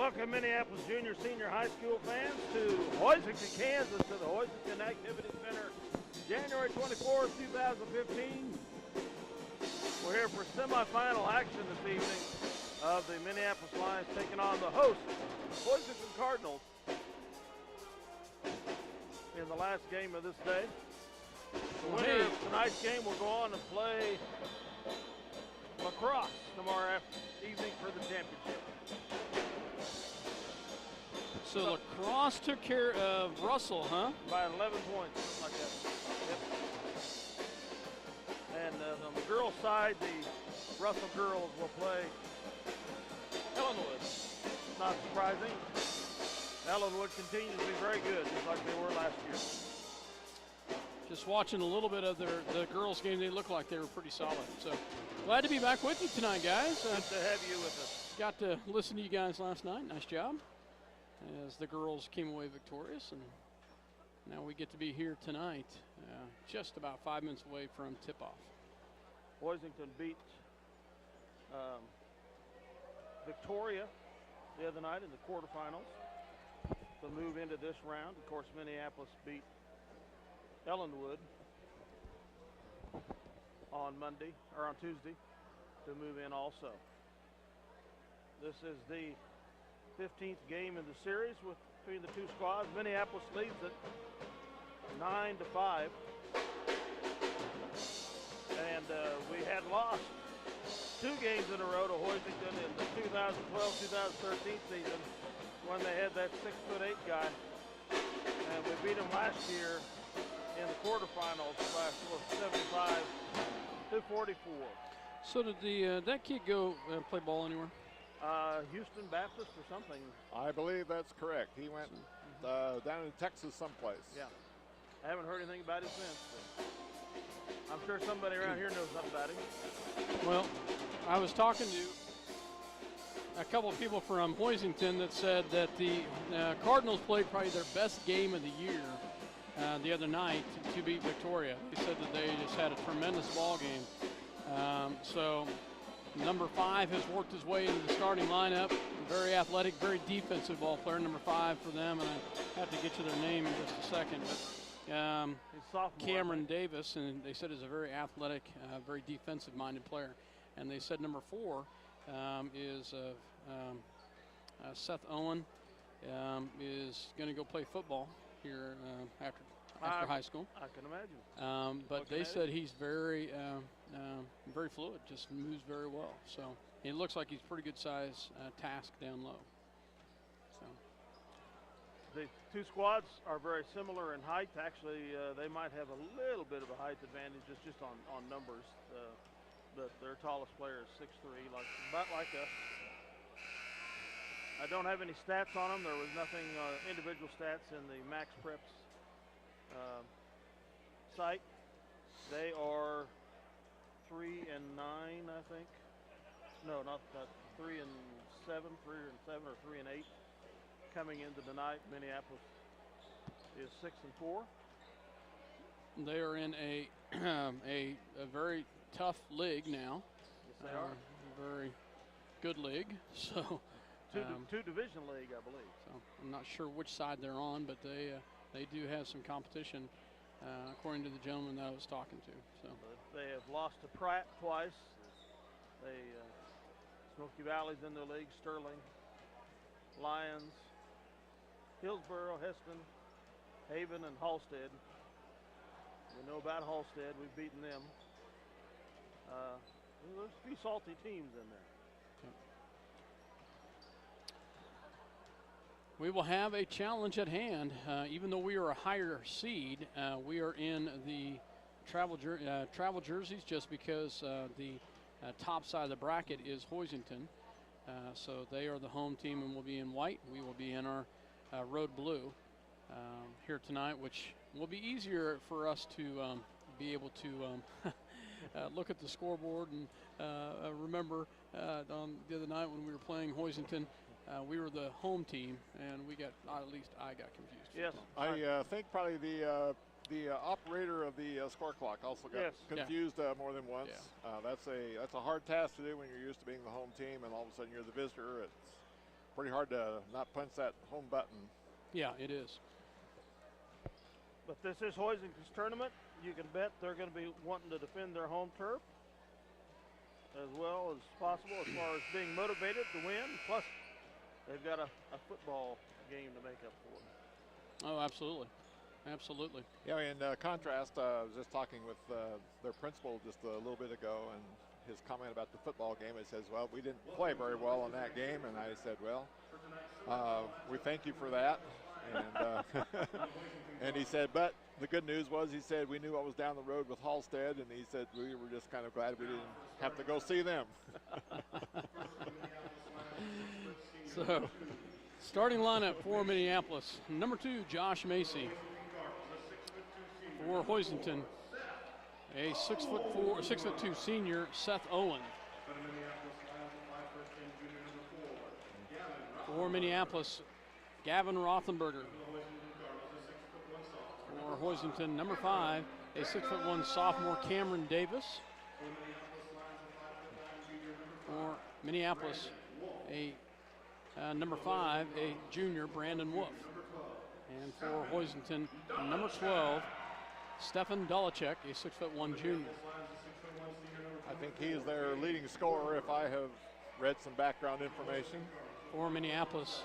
Welcome, Minneapolis junior, senior high school fans, to Hoisington, Kansas, to the Hoisington Activity Center, January 24th, 2015. We're here for semifinal action this evening of the Minneapolis Lions taking on the host, Hoisington Cardinals, in the last game of this day. The winner of tonight's game will go on to play lacrosse tomorrow evening for the championship. So lacrosse took care of Russell, huh? By 11 points, something like that. Yep. And on the girls' side, the Russell girls will play Ellenwood. Not surprising. Ellenwood continues to be very good, just like they were last year. Just watching a little bit of the girls' game, they look like they were pretty solid. So glad to be back with you tonight, guys. Good to have you with us. Got to listen to you guys last night. Nice job. As the girls came away victorious, and now we get to be here tonight, just about 5 minutes away from tip-off. Hoisington beat Victoria the other night in the quarterfinals to move into this round. Of course, Minneapolis beat Ellenwood on Tuesday to move in also. This is the 15th game in the series between the two squads. Minneapolis leads it 9-5. And we had lost 2 games in a row to Hoisington in the 2012-2013 season when they had that 6'8" guy. And we beat them last year in the quarterfinals by 75-44. So did that kid go play ball anywhere? Houston Baptist or something. I believe that's correct. He went down in Texas someplace. Yeah. I haven't heard anything about him since. I'm sure somebody around here knows something about him. Well, I was talking to a couple of people from Hoisington that said that the Cardinals played probably their best game of the year the other night to beat Victoria. They said that they just had a tremendous ball game. So number 5 has worked his way into the starting lineup. Very athletic, very defensive ball player, number 5 for them, and I have to get to their name in just a second. But Cameron Davis, and they said is a very athletic, very defensive-minded player. And they said number 4 is Seth Owen is going to go play football here after high school. I can imagine. But they said he's very fluid, just moves very well. So it looks like he's pretty good size task down low. So the two squads are very similar in height. Actually, they might have a little bit of a height advantage just on numbers. But their tallest player is 6'3", about like us. I don't have any stats on them. There was nothing individual stats in the Max Preps site. They are 3-9, I think. No, not 3-7, 3-7 or 3-8. Coming into the night, Minneapolis is 6-4. They are in a very tough league now. Yes, they are. Very good league. So two division league, I believe. So I'm not sure which side they're on, but they do have some competition, according to the gentleman that I was talking to. So they have lost to Pratt twice. Smoky Valley's in their league. Sterling, Lions, Hillsboro, Heston, Haven, and Halstead. We know about Halstead. We've beaten them. There's a few salty teams in there. Okay. We will have a challenge at hand. Even though we are a higher seed, we are in the travel jerseys just because the top side of the bracket is Hoisington. So they are the home team and will be in white. We will be in our road blue here tonight, which will be easier for us to be able to look at the scoreboard and remember on the other night when we were playing Hoisington, we were the home team, and at least I got confused. Yes. I think probably the operator of the score clock also got confused more than once. Yeah. That's a hard task to do when you're used to being the home team, and all of a sudden you're the visitor. pretty hard to not punch that home button. Yeah, it is. But this is Hoisington's tournament. You can bet they're going to be wanting to defend their home turf as well as possible as far as being motivated to win. Plus, they've got a football game to make up for. Oh, absolutely. Absolutely. Yeah, in contrast, I was just talking with their principal just a little bit ago, and his comment about the football game, he says, well, we didn't play very well in that game. And I said, well, we thank you for that. And, and he said, but the good news was, he said, we knew what was down the road with Halstead, and he said we were just kind of glad we didn't have to go see them. So, starting lineup for Minneapolis. Number 2, Josh Macy. For Hoisington, a 6'2" senior, Seth Owen. For Minneapolis, Gavin Rothenberger. For Hoisington, number 5, a 6'1" sophomore, Cameron Davis. For Minneapolis, a number 5, a junior, Brandon Wolf. And for Hoisington, number 12, Stefan Dolacek, a 6'1" junior. I think he is their leading scorer, if I have read some background information. For Minneapolis,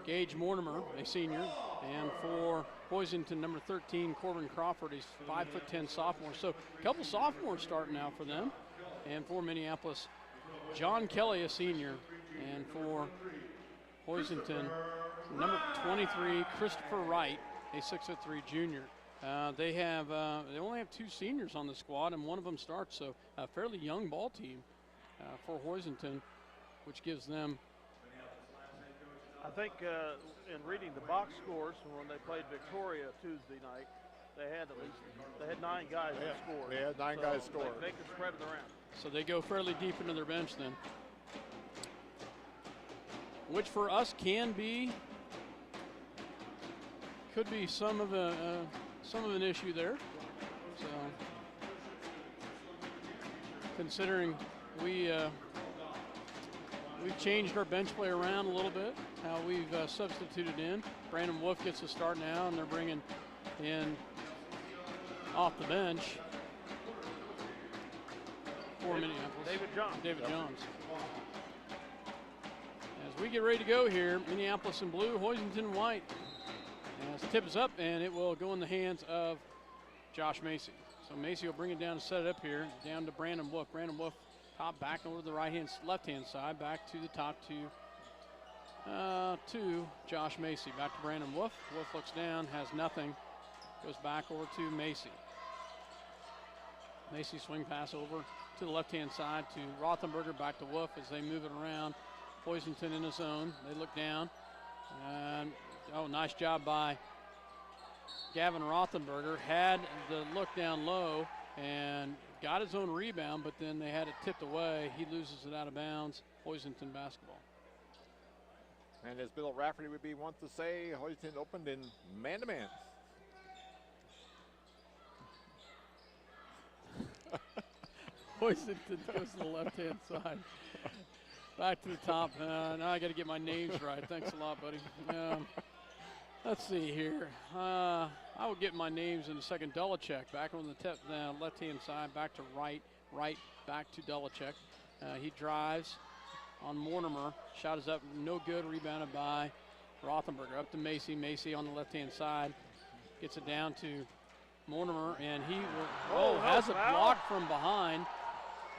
Gage Mortimer, a senior. And for Hoisington, number 13, Corbin Crawford, he's 5'10" sophomore. So a couple sophomores starting out for them. And for Minneapolis, John Kelly, a senior. And for Hoisington, number 23, Christopher Wright, a 6'3" junior. They only have 2 seniors on the squad, and one of them starts, so a fairly young ball team for Hoisington, which gives them. I think in reading the box scores from when they played Victoria Tuesday night, they had 9 guys that scored. They had 9 guys scored. They can spread it around. So they go fairly deep into their bench then, which for us could be some of an issue there. So considering we've changed our bench play around a little bit, how we've substituted in. Brandon Wolf gets a start now, and they're bringing in off the bench for Minneapolis. David Johns. As we get ready to go here, Minneapolis in blue, Hoisington in white. As the tip is up, and it will go in the hands of Josh Macy. So Macy will bring it down and set it up here, down to Brandon Wolf. Brandon Wolf top back over to the left-hand side, back to the top to Josh Macy. Back to Brandon Wolf. Wolf looks down, has nothing, goes back over to Macy. Macy swing pass over to the left-hand side to Rothenberger, back to Wolf as they move it around. Hoisington in his zone. They look down, and nice job by Gavin Rothenberger. Had the look down low and got his own rebound, but then they had it tipped away. He loses it out of bounds. Hoisington basketball. And as Bill Rafferty would be wont to say, Hoisington opened in man-to-man. Hoisington goes to the left-hand side. Back to the top. Now I got to get my names right. Thanks a lot, buddy. Let's see here. I will get my names in a second. Dolacek back on the left-hand side, back to Wright. Wright back to Dolacek. He drives on Mortimer. Shot is up, no good. Rebounded by Rothenberger. Up to Macy. Macy on the left-hand side. Gets it down to Mortimer, and he has a block from behind.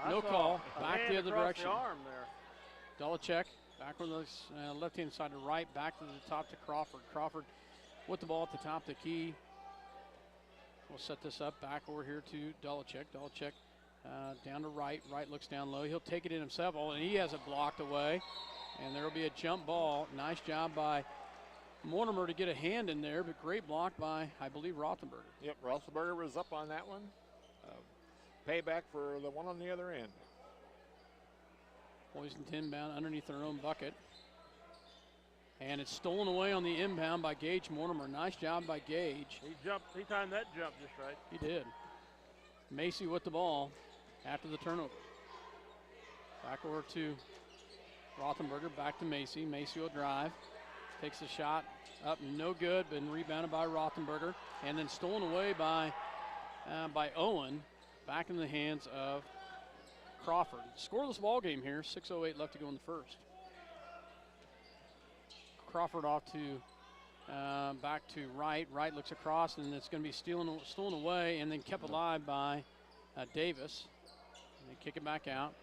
No call. Back the other direction. The arm there. Dolacek back on the left-hand side to Wright, back to the top to Crawford. Crawford with the ball at the top of the key. We'll set this up back over here to Dolacek. Dolacek down to Wright. Wright looks down low. He'll take it in himself, and he has it blocked away. And there will be a jump ball. Nice job by Mortimer to get a hand in there, but great block by, I believe, Rothenberger. Yep, Rothenberger was up on that one. Payback for the one on the other end. Hoisington inbound underneath their own bucket. And it's stolen away on the inbound by Gage Mortimer. Nice job by Gage. He timed that jump just right. He did. Macy with the ball after the turnover. Back over to Rothenberger back to Macy. Macy will drive. Takes a shot up, no good, been rebounded by Rothenberger, and then stolen away by Owen. Back in the hands of Crawford. Scoreless ball game here. 6:08 left to go in the first. Crawford off to back to Wright. Wright looks across, and it's going to be stolen away and then kept alive by Davis. And they kick it back out.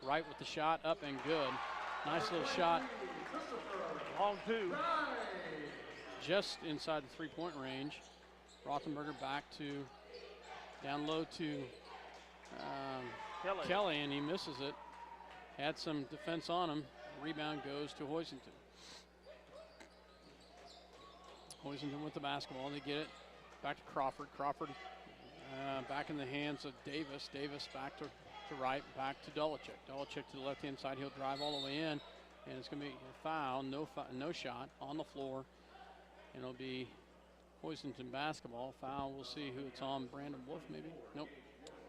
Wright with the shot up and good. Nice little shot. Long two. Just inside the three-point range. Rothenberger back to down low to Kelly, and he misses it. Had some defense on him. Rebound goes to Hoisington. Hoisington with the basketball. They get it back to Crawford. Crawford back in the hands of Davis. Davis back to Wright, back to Dolachek. Dolachek to the left-hand side. He'll drive all the way in, and it's going to be a foul. No shot on the floor, and it'll be Hoisington basketball. Foul, we'll see who it's on. Brandon Wolf, maybe? Nope.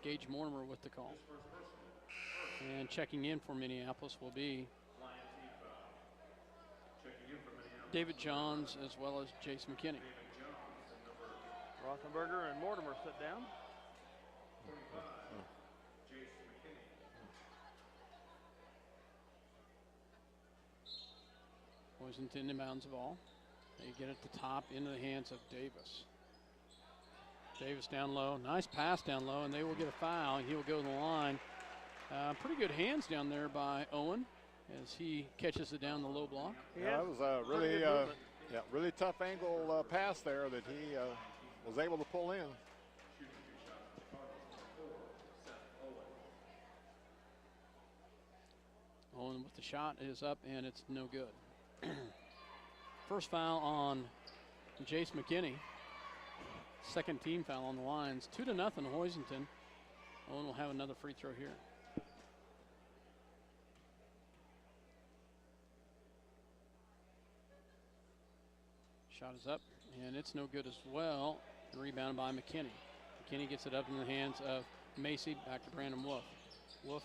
Gage Mortimer with the call. And checking in for Minneapolis will be David Johns as well as Jace McKinney. Rothenberger and Mortimer sit down. Hoisington inbounds the ball. They get it to top into the hands of Davis. Davis down low. Nice pass down low, and they will get a foul. He will go to the line. Pretty good hands down there by Owen as he catches it down the low block. Yeah, that was a really tough angle pass there that he was able to pull in. Owen with the shot is up, and it's no good. First foul on Jace McKinney. Second team foul on the lines. 2-0 Hoisington. Owen will have another free throw here. Shot is up, and it's no good as well. Rebounded by McKinney. McKinney gets it up in the hands of Macy, back to Brandon Wolf. Wolf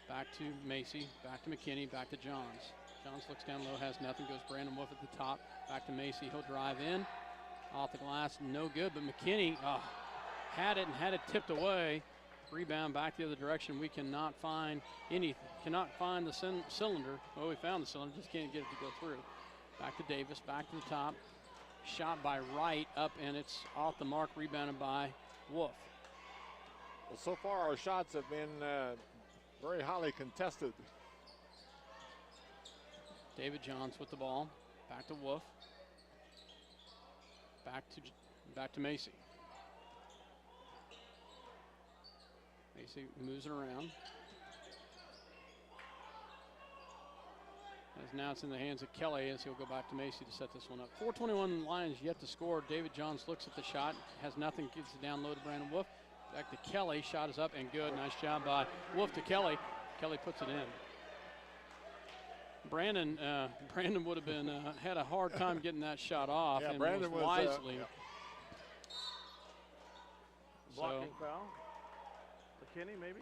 back to Macy, back to McKinney, back to Johns. Johns looks down low, has nothing, goes Brandon Wolf at the top, back to Macy. He'll drive in, off the glass, no good, but McKinney had it and had it tipped away. Rebound back the other direction. We cannot find anything, cannot find the cylinder. Well, we found the cylinder, just can't get it to go through. Back to Davis, back to the top. Shot by Wright up, and it's off the mark, rebounded by Wolf. Well, so far our shots have been very highly contested. David Johns with the ball, back to Wolf, back to Macy. Macy moves it around. As now it's in the hands of Kelly as he'll go back to Macy to set this one up. 4:21 Lions yet to score. David Johns looks at the shot, has nothing, gives it down low to Brandon Wolf. Back to Kelly, shot is up and good. Nice job by Wolf to Kelly. Kelly puts it in. Brandon would have been had a hard time getting that shot off, yeah, and Brandon was wisely. Blocking foul. McKinney maybe.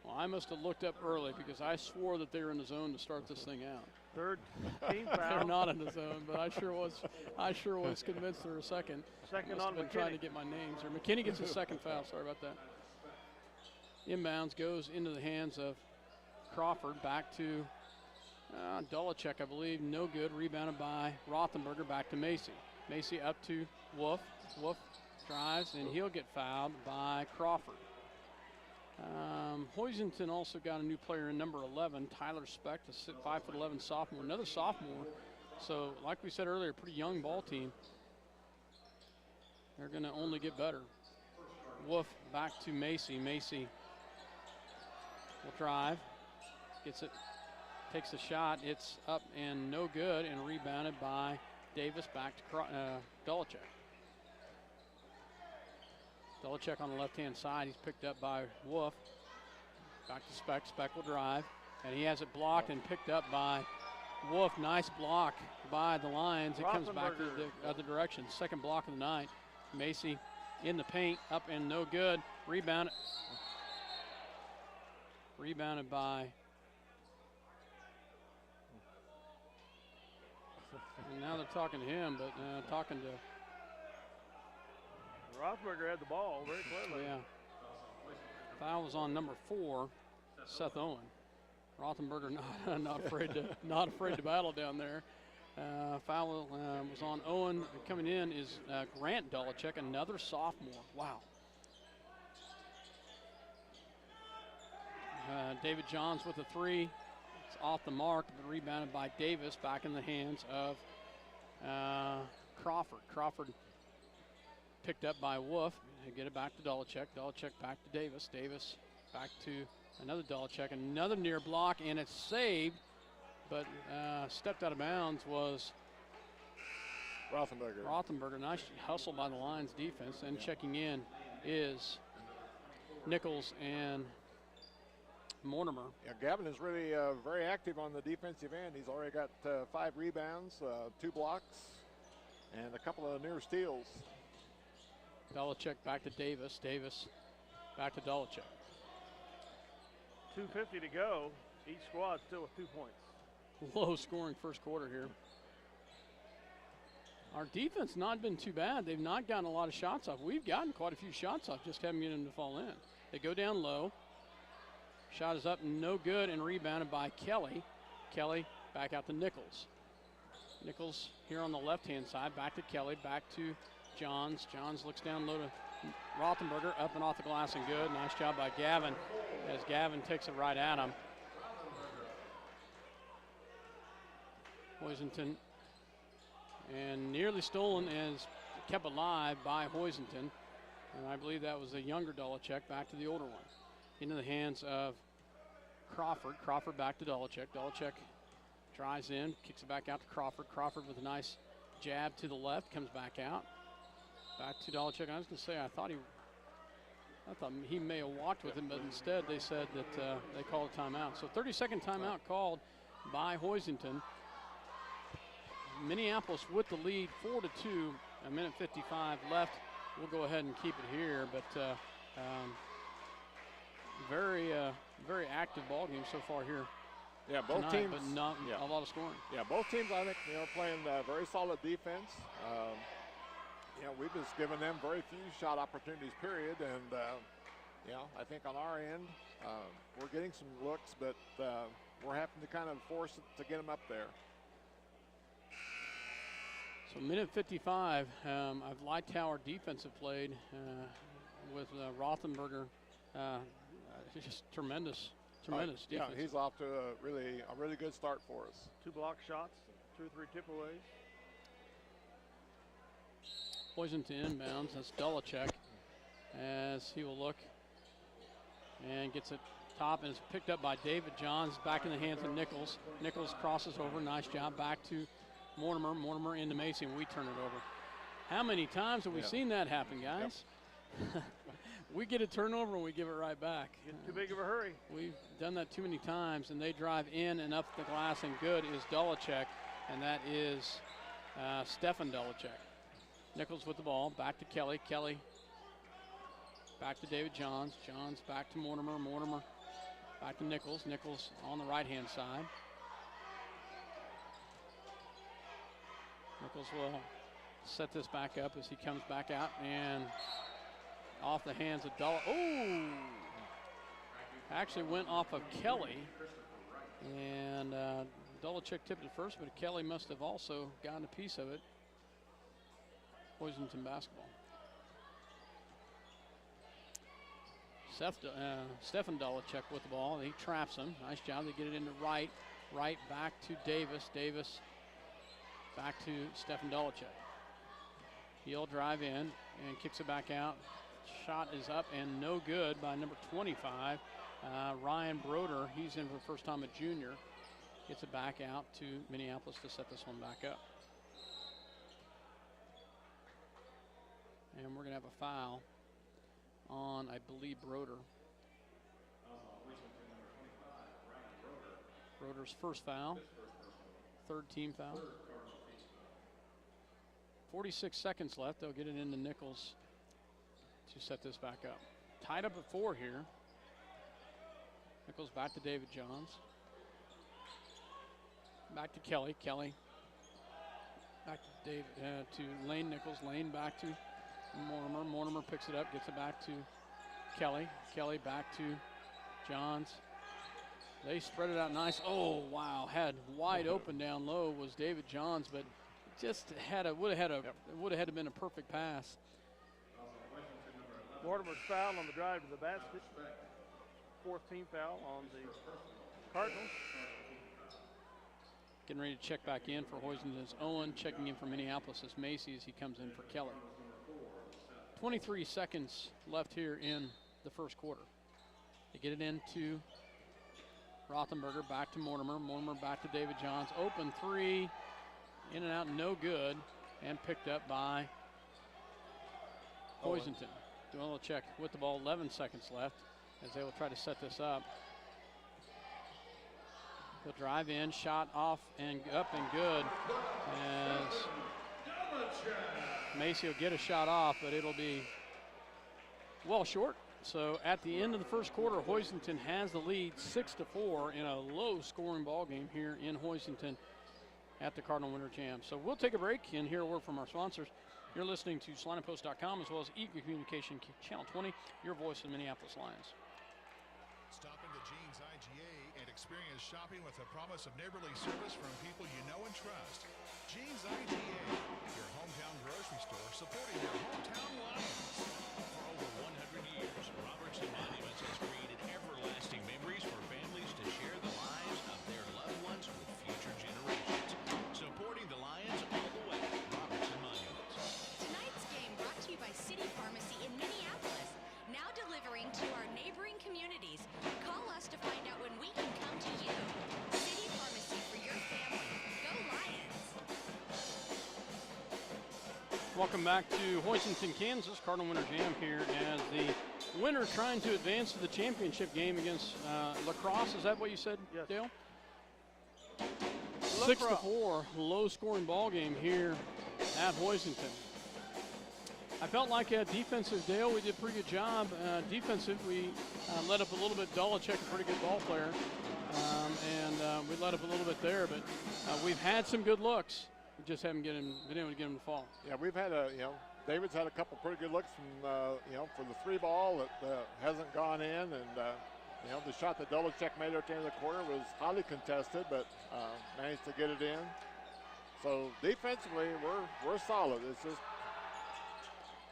Well, I must have looked up early because I swore that they were in the zone to start this thing out. Third team foul. They're not in the zone, but I sure was convinced there were a second. Second Must on have been McKinney. trying to get my names here. McKinney gets his second foul. Sorry about that. Inbounds goes into the hands of Crawford. Back to Dolachek, I believe. No good. Rebounded by Rothenberger. Back to Macy. Macy up to Wolf. Wolf drives, and he'll get fouled by Crawford. Hoisington also got a new player in number 11, Tyler Speck, a 5'11" sophomore, another sophomore. So, like we said earlier, pretty young ball team. They're going to only get better. Wolf back to Macy. Macy will drive, gets it, takes a shot. It's up and no good, and rebounded by Davis. Back to Dolachek. Dolachek on the left-hand side. He's picked up by Wolf. Back to Speck. Speck will drive, and he has it blocked and picked up by Wolf. Nice block by the Lions. It comes back to the other direction. Second block of the night. Macy in the paint, up and no good. Rebounded by, and now they're talking to him, but talking to. Rothberger had the ball very clearly. Yeah. Foul was on number 4, Seth Owen. Rothenberger not afraid to battle down there. Foul was on Owen. Coming in is Grant Dolachek, another sophomore. Wow. David Johns with a 3. It's off the mark, but rebounded by Davis, back in the hands of Crawford. Crawford picked up by Wolf. They get it back to Dolachek. Dolachek back to Davis. Davis back to another Dolachek. Another near block, and it's saved, but stepped out of bounds was Rothenberger. Nice hustle by the Lions defense. And checking in is Nichols and Mortimer. Yeah, Gavin is really very active on the defensive end. He's already got 5 rebounds, 2 blocks, and a couple of near steals. Dolachek back to Davis. Davis back to Dolachek. 2:50 to go. Each squad still with 2 points. Low scoring first quarter here. Our defense not been too bad. They've not gotten a lot of shots off. We've gotten quite a few shots off, just haven't getting them to fall in. They go down low. Shot is up, no good, and rebounded by Kelly. Kelly back out to Nichols. Nichols here on the left-hand side, back to Kelly, back to Johns. Johns looks down low to Rothenberger, up and off the glass and good. Nice job by Gavin as Gavin takes it right at him. Hoisington, and nearly stolen and kept alive by Hoisington. And I believe that was a younger Dolachek, back to the older one. Into the hands of Crawford. Crawford back to Dolachek. Dolachek drives in, kicks it back out to Crawford. Crawford with a nice jab to the left, comes back out. Back to Dolachek. I was going to say, I thought he may have walked with him, but instead they said that they called a timeout. So 30-second timeout called by Hoisington. Minneapolis with the lead, 4-2, a minute 55 left. We'll go ahead and keep it here, but very active ball game so far here. Yeah, both tonight, teams, but not a lot of scoring. Yeah, both teams, I think, playing very solid defense. We've just given them very few shot opportunities, period. And I think on our end, we're getting some looks, but we're having to kind of force it to get them up there. So minute 55, I've liked how our defense have played with Rothenberger. Just tremendous defense. Yeah, he's off to a really good start for us. 2 block shots, 2 or 3 tip-aways. Hoisington inbounds. That's Dolachek as he will look and gets it top, and it's picked up by David Johns, back in the hands of Nichols. Nichols crosses over. Nice job back to Mortimer. Mortimer into Macy, and we turn it over. How many times have we seen that happen, guys? Yep. We get a turnover and we give it right back. Get too big of a hurry. We've done that too many times, and they drive in and up the glass, and good is Dolachek, and that is Stefan Dolachek. Nichols with the ball, back to Kelly. Kelly back to David Johns. Johns back to Mortimer. Mortimer back to Nichols. Nichols on the right-hand side. Nichols will set this back up as he comes back out, and off the hands of actually went off of Kelly, and Dolachek tipped it first, but Kelly must have also gotten a piece of it. Hoisington basketball. Stefan Dolachek with the ball. He traps him. Nice job. They get it into right. Right back to Davis. Davis back to Stefan Dolachek. He'll drive in and kicks it back out. Shot is up and no good by number 25, Ryan Broder. He's in for the first time, a junior. Gets it back out to Minneapolis to set this one back up. And we're going to have a foul on, I believe, Broder. Broder's first foul. Third team foul. 46 seconds left. They'll get it into Nichols. to set this back up. Tied up at 4 here. Nichols back to David Johns. Back to Kelly. Kelly back to David, to Lane Nichols. Lane back to Mortimer. Mortimer picks it up, gets it back to Kelly. Kelly back to Johns. They spread it out nice. Oh wow! Had wide open down low was David Johns, but just would have had to been a perfect pass. Mortimer's foul on the drive to the basket. 4th team foul on the Cardinals. Getting ready to check back in for Hoisington is Owen. Checking in for Minneapolis is Macy as he comes in for Kelly. 23 seconds left here in the first quarter. They get it into Rothenberger, back to Mortimer. Mortimer back to David Johns. Open 3, in and out, no good, and picked up by Hoisington. Doing a little check with the ball, 11 seconds left as they will try to set this up. He'll drive in, shot off and up and good as Macy will get a shot off, but it'll be well short. So at the end of the first quarter, Hoisington has the lead 6-4 in a low-scoring ball game here in Hoisington at the Cardinal Winter Jam. So we'll take a break and hear a word from our sponsors. You're listening to SalinaPost.com as well as Eagle Communication Channel 20, your voice of the Minneapolis Lions. Stop into Jeans IGA and experience shopping with a promise of neighborly service from people you know and trust. Jeans IGA, your hometown grocery store supporting your hometown Lions. For over 100 years, Robertson Monuments has created everlasting memories for families to share the lives of their loved ones with future generations. Supporting the Lions all the way. Robertson Monuments. Tonight's game brought to you by City Pharmacy in Minneapolis. Now delivering to our neighboring communities. Call us to find out when we can come to you. City Pharmacy for your family. Go Lions! Welcome back to Hoisington, Kansas. Cardinal Winter Jam here as the winner trying to advance to the championship game against La Crosse. Is that what you said, Yes. Dale? 6-4, low-scoring ball game here at Hoisington. I felt like defensive, Dale, we did a pretty good job. Defensive, we let up a little bit. Dolichek, a pretty good ball player, and we let up a little bit there. But we've had some good looks. We just haven't been able to get them to fall. Yeah, we've had David's had a couple pretty good looks from, for the 3 ball that hasn't gone in. And, the shot that Dolichek made at the end of the quarter was highly contested, but managed to get it in. So defensively, we're solid. It's just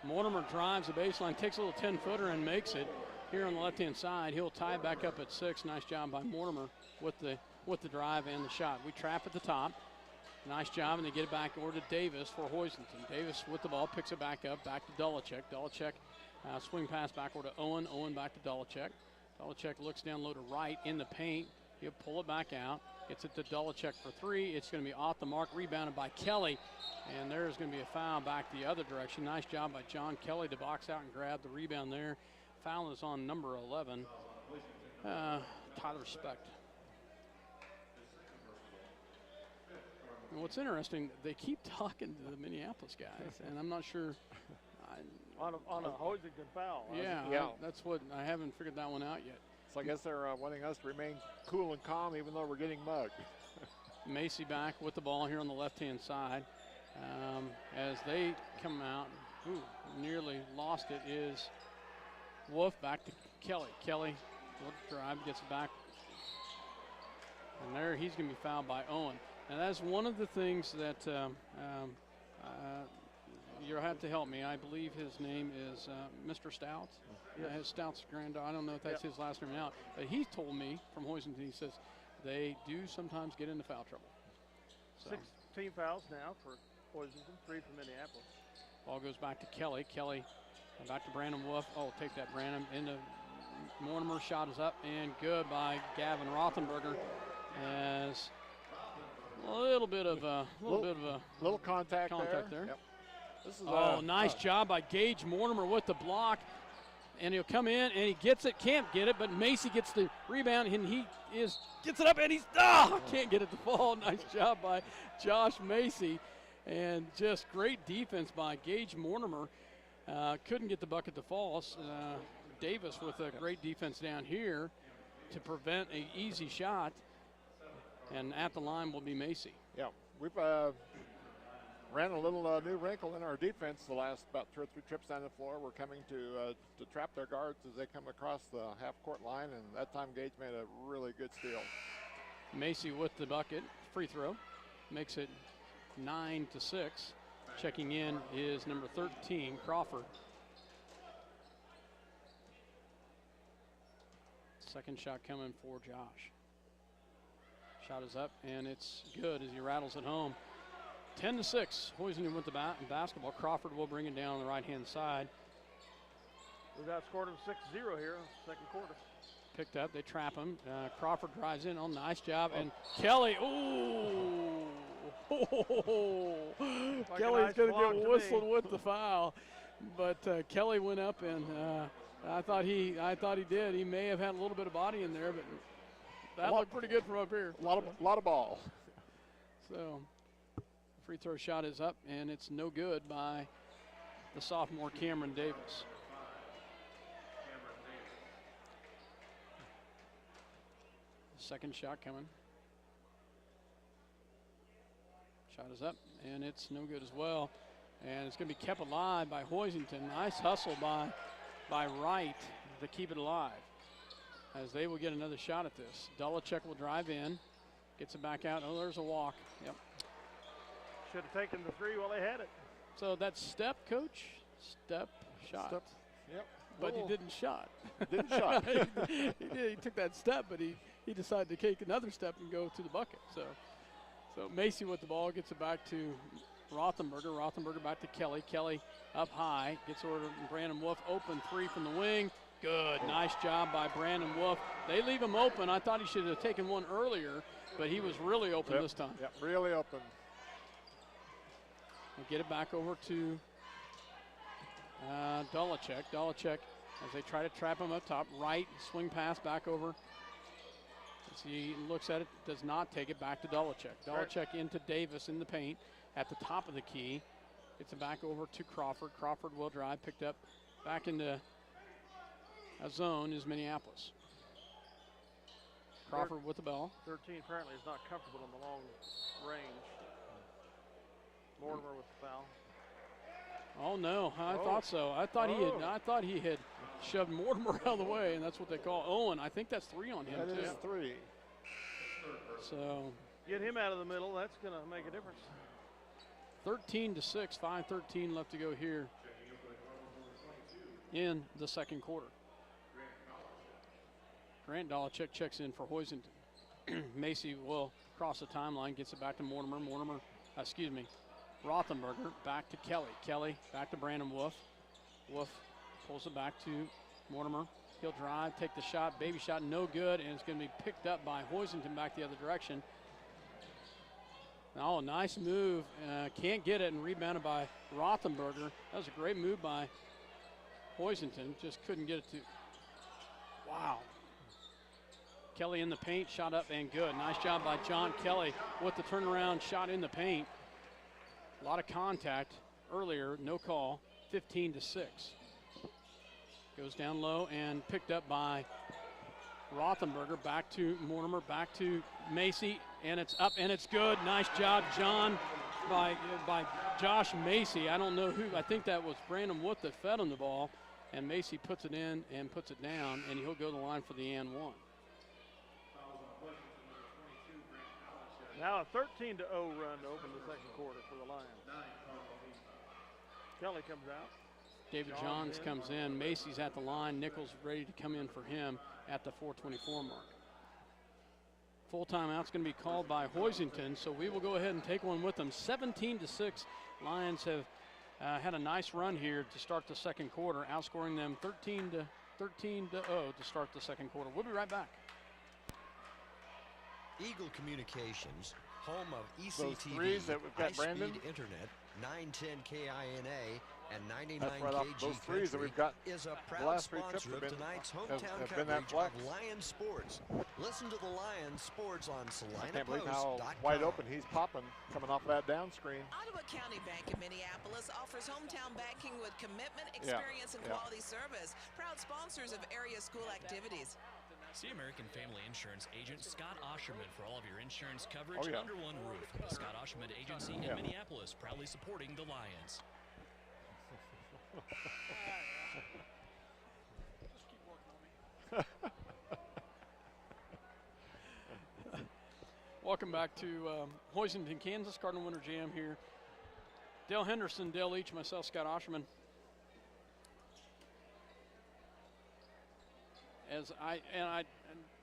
Mortimer drives the baseline, takes a little 10-footer and makes it. Here on the left-hand side, he'll tie it back up at 6. Nice job by Mortimer with the drive and the shot. We trap at the top. Nice job, and they get it back over to Davis for Hoisington. Davis with the ball, picks it back up, back to Dolichek. Dolichek swing pass backward to Owen. Owen back to Dolichek. Dolichek looks down low to right in the paint. He'll pull it back out. Gets it to Dolichek for 3. It's going to be off the mark, rebounded by Kelly. And there's going to be a foul back the other direction. Nice job by John Kelly to box out and grab the rebound there. Foul is on number 11, Tyler Specht. And what's interesting, they keep talking to the Minneapolis guys, and I'm not sure. On a Hoisington foul. Yeah, that's what I haven't figured that one out yet. So I guess they're wanting us to remain cool and calm even though we're getting mugged. Macy back with the ball here on the left-hand side. As they come out, nearly lost it, is Wolf back to Kelly. Kelly will drive, gets it back. And there he's going to be fouled by Owen. Now that's one of the things that you'll have to help me. I believe his name is Mr. Stouts. Yes. Stouts' granddaughter. I don't know if that's his last name now, but he told me from Hoisington, he says they do sometimes get into foul trouble. So 6 team fouls now for Hoisington, 3 for Minneapolis. ball goes back to Kelly. Kelly back to Brandon Wolf. Oh, take that, Brandon. Into Mortimer. Shot is up and good by Gavin Rothenberger. As a little bit of a contact there. Yep. This is nice job by Gage Mortimer with the block. And he'll come in and he gets it, can't get it, but Macy gets the rebound and gets it up and can't get it to fall. Nice job by Josh Macy, and just great defense by Gage Mortimer. Couldn't get the bucket to fall. Davis with a great defense down here to prevent an easy shot. And at the line will be Macy. Yeah, we've ran a little new wrinkle in our defense the last about 2 or 3 trips down the floor. We're coming to trap their guards as they come across the half-court line, and that time Gage made a really good steal. Macy with the bucket, free throw, makes it 9-6. Checking in is number 13, Crawford. Second shot coming for Josh. Shot is up, and it's good as he rattles it home. 10-6, Hoisington with the basketball. Crawford will bring it down on the right-hand side. We've outscored them 6-0 here, second quarter. Picked up, they trap him. Crawford drives in, nice job. And Kelly, ooh. Like Kelly's going to get whistled me. with the foul. But Kelly went up, and I thought he did. He may have had a little bit of body in there, but that looked pretty good from up here. A lot of ball. So, free throw shot is up, and it's no good by the sophomore Cameron Davis. Second shot coming. Shot is up, and it's no good as well. And it's going to be kept alive by Hoisington. Nice hustle by Wright to keep it alive, as they will get another shot at this. Dulacek will drive in, gets it back out. Oh, there's a walk. Yep. Should have taken the three while they had it. So that's step, coach. Step shot. Step. Yep. But he didn't shot. Didn't shot. He did. He took that step, but he decided to take another step and go to the bucket. So Macy with the ball gets it back to Rothenberger. Rothenberger back to Kelly. Kelly up high. Gets over to Brandon Wolf. Open three from the wing. Good. Nice job by Brandon Wolf. They leave him open. I thought he should have taken one earlier, but he was really open this time. Yep, really open. We'll get it back over to Dulacek. Dulacek, as they try to trap him up top. Right, swing pass back over. As he looks at it, does not take it back to Dulacek. Dulacek into Davis in the paint at the top of the key. Gets it back over to Crawford. Crawford will drive, picked up back into a zone is Minneapolis. Crawford with the ball. 13 apparently is not comfortable in the long range. Mortimer with the foul. Oh no, I thought so. I thought he had shoved Mortimer out of the way, and that's what they call Owen. I think that's 3 on him. That too. is 3. So get him out of the middle. That's going to make a difference. 13-6, 5:13 left to go here in the second quarter. Grant Dulacek checks in for Hoisington. Macy will cross the timeline, gets it back to Mortimer. Rothenberger back to Kelly. Kelly back to Brandon Wolf. Wolf pulls it back to Mortimer. He'll drive, take the shot, baby shot, no good, and it's going to be picked up by Hoisington back the other direction. Oh, nice move. Can't get it, and rebounded by Rothenberger. That was a great move by Hoisington. Just couldn't get it to. Wow. Kelly in the paint, shot up and good. Nice job by John Kelly with the turnaround shot in the paint. A lot of contact earlier, no call. 15-6. Goes down low and picked up by Rothenberger. Back to Mortimer, back to Macy, and it's up and it's good. Nice job, John, by Josh Macy. I don't know who. I think that was Brandon Wood that fed him the ball, and Macy puts it in and puts it down, and he'll go to the line for the and one. Now a 13-0 run to open the second quarter for the Lions. Kelly comes out. David Johns comes in. Macy's at the line. Nichols ready to come in for him at the 4:24 mark. Full timeout's going to be called by Hoisington, so we will go ahead and take one with them. 17-6. Lions have had a nice run here to start the second quarter, outscoring them 13-0 to start the second quarter. We'll be right back. Eagle Communications, home of Those ECTV, threes that we've got, high-speed Brandon. internet, 910 KINA, And 99 That's right off KG those threes that Country we've got. is a The proud last 3 trips sponsor have of been, tonight's have hometown been that coverage of flex. Lion Sports. Listen to the Lion Sports on I can't believe how SalinaPost.com. wide open he's popping coming off that down screen. Ottawa County Bank in Minneapolis offers hometown banking with commitment, experience, and quality service. Proud sponsors of area school activities. See American Family Insurance agent Scott Osherman for all of your insurance coverage under one roof. The Scott Osherman Agency in Minneapolis, proudly supporting the Lions. Welcome back to Hoisington, Kansas. Cardinal Winter Jam here. Dale Henderson, Dale Leach, myself, Scott Osherman.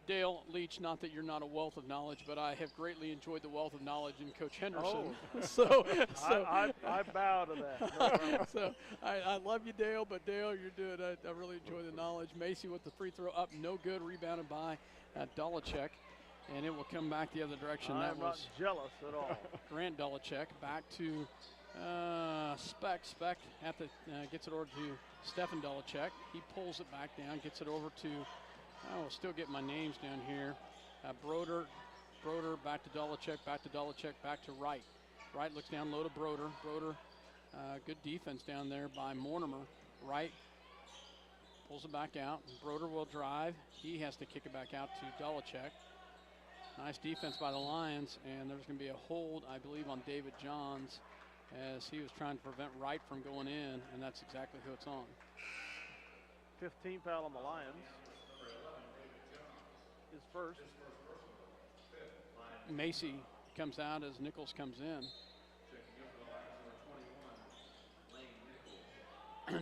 Dale Leach, not that you're not a wealth of knowledge, but I have greatly enjoyed the wealth of knowledge in Coach Henderson. I bow to that. So I love you, Dale, but Dale, you're doing. I really enjoy the knowledge. Macy with the free throw up, no good, rebounded by Dolachek, and it will come back the other direction. I'm not jealous at all. Grant Dolachek back to Speck. Speck gets it over to Stefan Dolachek. He pulls it back down, gets it over to. I will still get my names down here. Broder, back to Dolachek, back to Wright. Wright looks down low to Broder. Broder, good defense down there by Mortimer. Wright pulls it back out. Broder will drive. He has to kick it back out to Dolachek. Nice defense by the Lions, and there's going to be a hold, I believe, on David Johns as he was trying to prevent Wright from going in, and that's exactly who it's on. 15 foul on the Lions. His first. Macy comes out as Nichols comes in.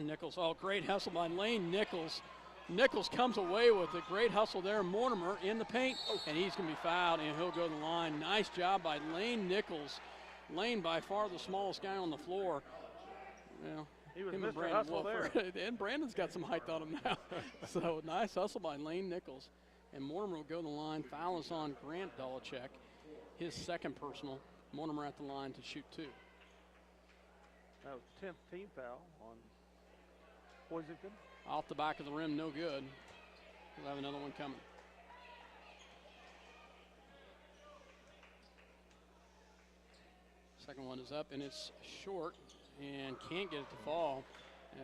Nichols, great hustle by Lane Nichols. Nichols comes away with a great hustle there. Mortimer in the paint, and he's going to be fouled, and he'll go to the line. Nice job by Lane Nichols. Lane by far the smallest guy on the floor. Well, he was him and Mr. Hustle there. And Brandon's got some height on him now. So nice hustle by Lane Nichols. And Mortimer will go to the line. Foul is on Grant Dolachek, his second personal. Mortimer at the line to shoot 2. That was 10th team foul on Hoisington. Off the back of the rim, no good. We'll have another one coming. Second one is up, and it's short and can't get it to fall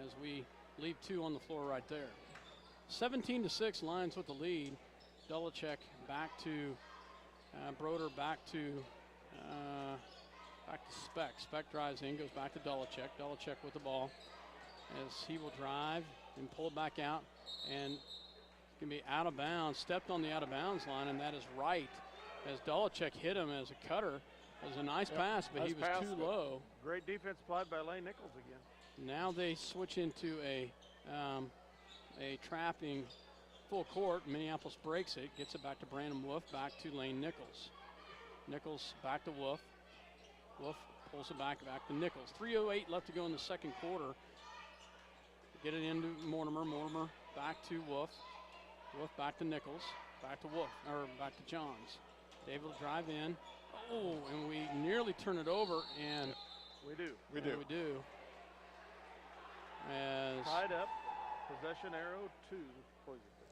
as we leave 2 on the floor right there. 17-6, Lions with the lead. Dolachek back to Broder, back to Speck. Speck drives in, goes back to Dolachek. Dolachek with the ball as he will drive and pull it back out, and it's going to be out of bounds. Stepped on the out of bounds line, and that is right as Dolachek hit him as a cutter. It was a nice pass, but he was too low. Great defense applied by Lane Nichols again. Now they switch into a trapping full court. Minneapolis breaks it, gets it back to Brandon Wolf, back to Lane Nichols. Nichols back to Wolf. Wolf pulls it back to Nichols. 3:08 left to go in the second quarter. Get it into Mortimer. Mortimer back to Wolf. Wolf back to Nichols. Back to Wolf, or back to Johns. David will drive in. Oh, and we nearly turn it over, and we do. We do. As tied up, possession arrow to Hoisington.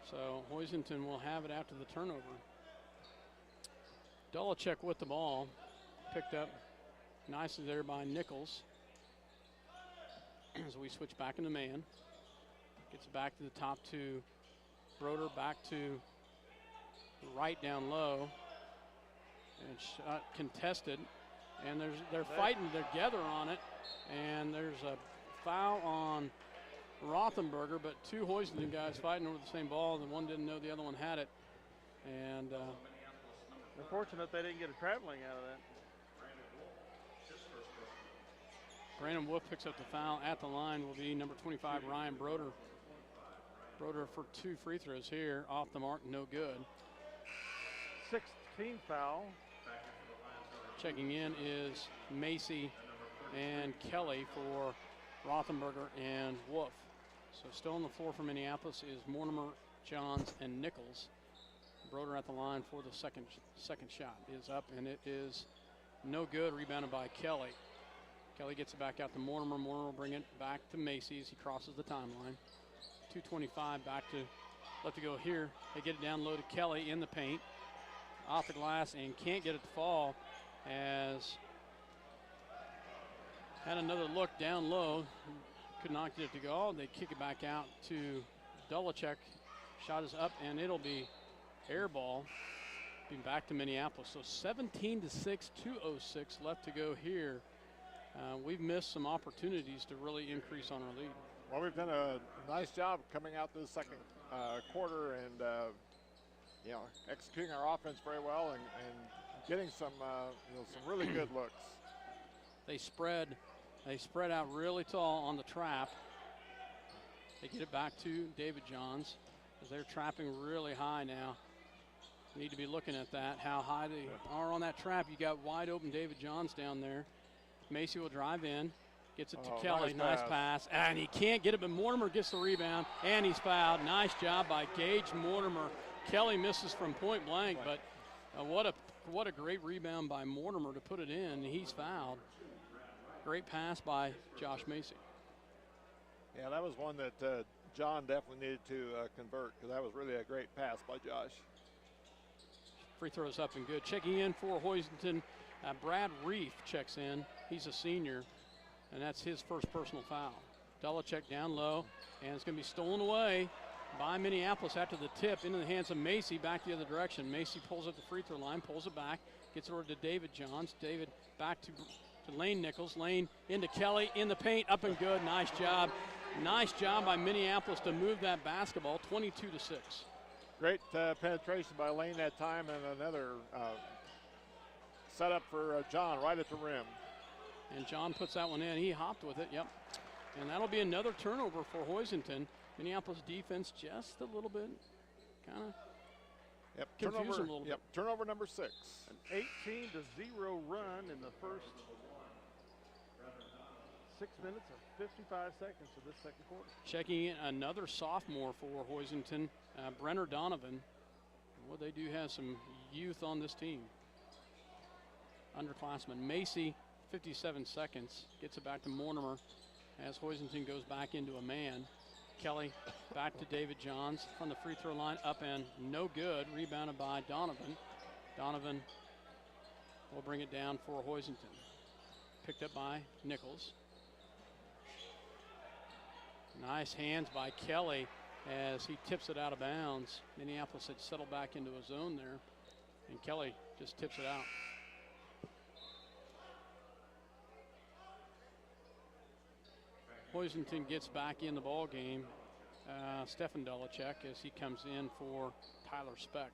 So Hoisington will have it after the turnover. Dolachek with the ball, picked up nicely there by Nichols. As we switch back into man, gets it back to the top to Broder, back to right down low, and shot contested, and they're fighting together on it, and there's a foul on Rothenberger, but 2 Hoisington guys fighting over the same ball, and one didn't know the other one had it, and they're fortunate they didn't get a traveling out of that. Brandon Wolf picks up the foul. At the line will be number 25, Ryan Broder. Broder for 2 free throws here. Off the mark, no good. 6th team foul. Checking in is Macy and Kelly for Rothenberger and Wolf. So still on the floor for Minneapolis is Mortimer, Johns, and Nichols. Broder at the line for the second shot. Is up, and it is no good. Rebounded by Kelly. Kelly gets it back out to Mortimer. Mortimer will bring it back to Macy as he crosses the timeline. 2:25 back to let to go here. They get it down low to Kelly in the paint. Off the glass and can't get it to fall as had another look down low. Could not get it to go. They kick it back out to Dulacek. Shot is up and it'll be air ball. Be back to Minneapolis. So 17-6, 2:06 left to go here. We've missed some opportunities to really increase on our lead. Well, we've done a nice job coming out this second quarter and executing our offense very well and getting some some really good looks. They spread out really tall on the trap. They get it back to David Johns as they're trapping really high now. Need to be looking at that, how high they are on that trap. You got wide open David Johns down there. Macy will drive in, gets it to Kelly. Nice pass. And he can't get it, but Mortimer gets the rebound, and he's fouled. Nice job by Gage Mortimer. Kelly misses from point blank, but what a great rebound by Mortimer to put it in. He's fouled. Great pass by Josh Macy. Yeah, that was one that John definitely needed to convert because that was really a great pass by Josh. Free throws up and good. Checking in for Hoisington, Brad Reef checks in. He's a senior, and that's his first personal foul. Dulacek down low, and it's going to be stolen away by Minneapolis after the tip into the hands of Macy, back the other direction. Macy pulls up the free throw line, pulls it back, gets it over to David Johns. David back to Lane Nichols. Lane into Kelly in the paint, up and good. Nice job. Nice job by Minneapolis to move that basketball, 22-6. Great penetration by Lane that time, and another setup for John right at the rim. And John puts that one in. He hopped with it, yep. And that'll be another turnover for Hoisington. Minneapolis defense just a little bit kind of confusing a little bit. Turnover number 6. An 18-0 run in the first 6 minutes and 55 seconds of this second quarter. Checking in another sophomore for Hoisington, Brenner Donovan. Well, they do have some youth on this team. Underclassman Macy, 57 seconds, gets it back to Mortimer as Hoisington goes back into a man. Kelly back to David Johns from the free throw line, up and no good. Rebounded by Donovan. Donovan will bring it down for Hoisington. Picked up by Nichols. Nice hands by Kelly as he tips it out of bounds. Minneapolis had settled back into a zone there, and Kelly just tips it out. Hoisington gets back in the ball game. Stefan Dulacek as he comes in for Tyler Specht.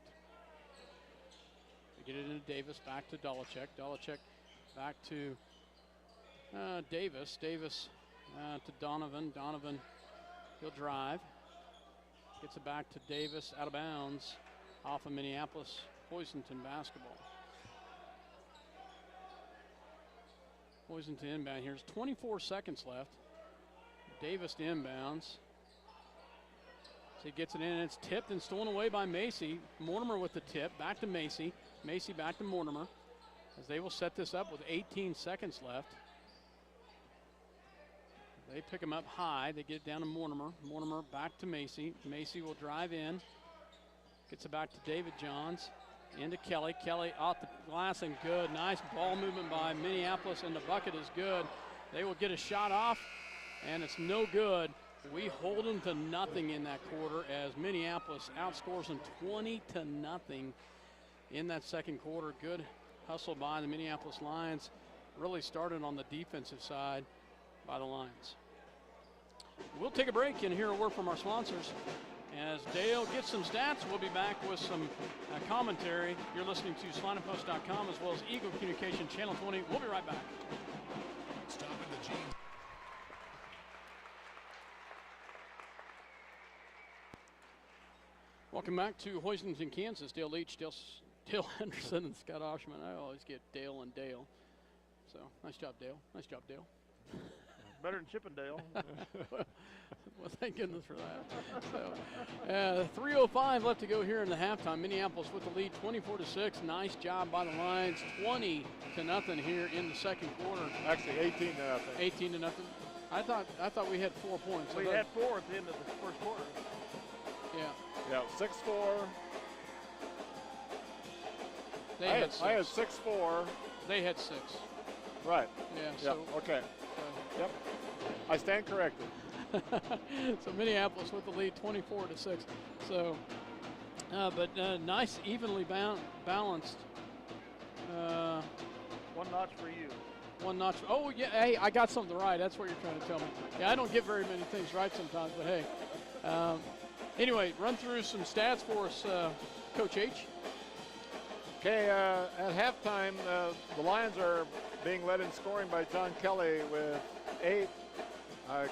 They get it into Davis, back to Dulacek. Dulacek back to Davis. Davis to Donovan. Donovan, he'll drive. Gets it back to Davis, out of bounds, off of Minneapolis. Hoisington basketball. Hoisington inbound here. There's 24 seconds left. Davis to inbounds. So he gets it in, and it's tipped and stolen away by Macy. Mortimer with the tip, back to Macy. Macy back to Mortimer as they will set this up with 18 seconds left. They pick him up high. They get it down to Mortimer. Mortimer back to Macy. Macy will drive in. Gets it back to David Johns. Into Kelly. Kelly off the glass and good. Nice ball movement by Minneapolis, and the bucket is good. They will get a shot off, and it's no good. We hold them to nothing in that quarter as Minneapolis outscores them 20-0 in that second quarter. Good hustle by the Minneapolis Lions. Really started on the defensive side by the Lions. We'll take a break and hear a word from our sponsors. As Dale gets some stats, we'll be back with some commentary. You're listening to SlantingPost.com as well as Eagle Communication Channel 20. We'll be right back. Stopping the Jeans. Welcome back to Hoisington, Kansas. Dale Leach, Dale Henderson, and Scott Oshman. I always get Dale and Dale. So nice job, Dale. Nice job, Dale. better than Chippendale. Well, thank goodness for that. So, 3:05 left to go here in the halftime. Minneapolis with the lead, 24-6. Nice job by the Lions. 20-0 here in the second quarter. Actually, 18-0. 18-0. I thought we had 4 points. We had 4 at the end of the first quarter. Yeah. Yeah, 6-4. I had 6-4. They had 6. Right. Yeah. Yep. So, okay. Yep. I stand corrected. So Minneapolis with the lead, 24-6. So, but nice, evenly balanced. 1 notch for you. 1 notch. Oh yeah. Hey, I got something right. That's what you're trying to tell me. Yeah, I don't get very many things right sometimes, but hey. Anyway, run through some stats for us, Coach H. Okay, at halftime, the Lions are being led in scoring by John Kelly with 8.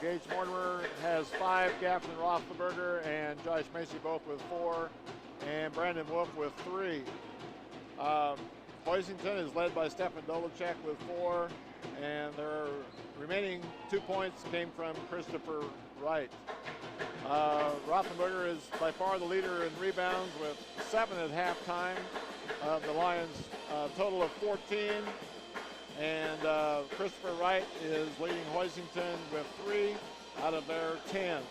Gage Mortimer has 5, Gaffin Roethlisberger and Josh Macy both with 4, and Brandon Wolf with 3. Hoisington is led by Stefan Dolacek with 4, and their remaining 2 points came from Christopher Wright. Roethlisberger is by far the leader in rebounds with 7 at halftime. The Lions total of 14, and Christopher Wright is leading Hoisington with 3 out of their 10.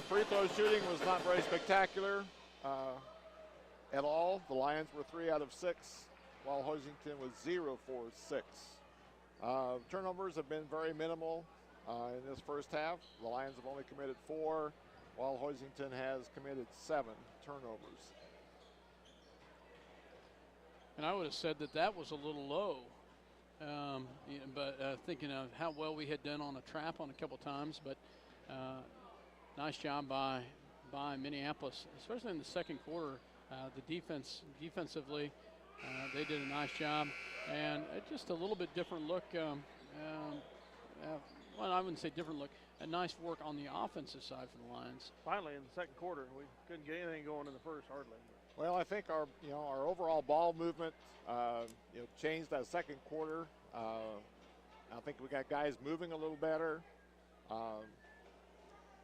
Free throw shooting was not very spectacular at all. The Lions were 3 out of 6, while Hoisington was 0 for 6. Turnovers have been very minimal in this first half. The Lions have only committed 4, while Hoisington has committed 7 turnovers. And I would have said that was a little low. But thinking of how well we had done on a trap on a couple times, but nice job by Minneapolis, especially in the second quarter. The defensively, they did a nice job, and just a little bit different look. Well, I wouldn't say different look. A nice work on the offensive side for the Lions. Finally, in the second quarter, we couldn't get anything going in the first hardly. Well, I think our overall ball movement changed that second quarter. I think we got guys moving a little better,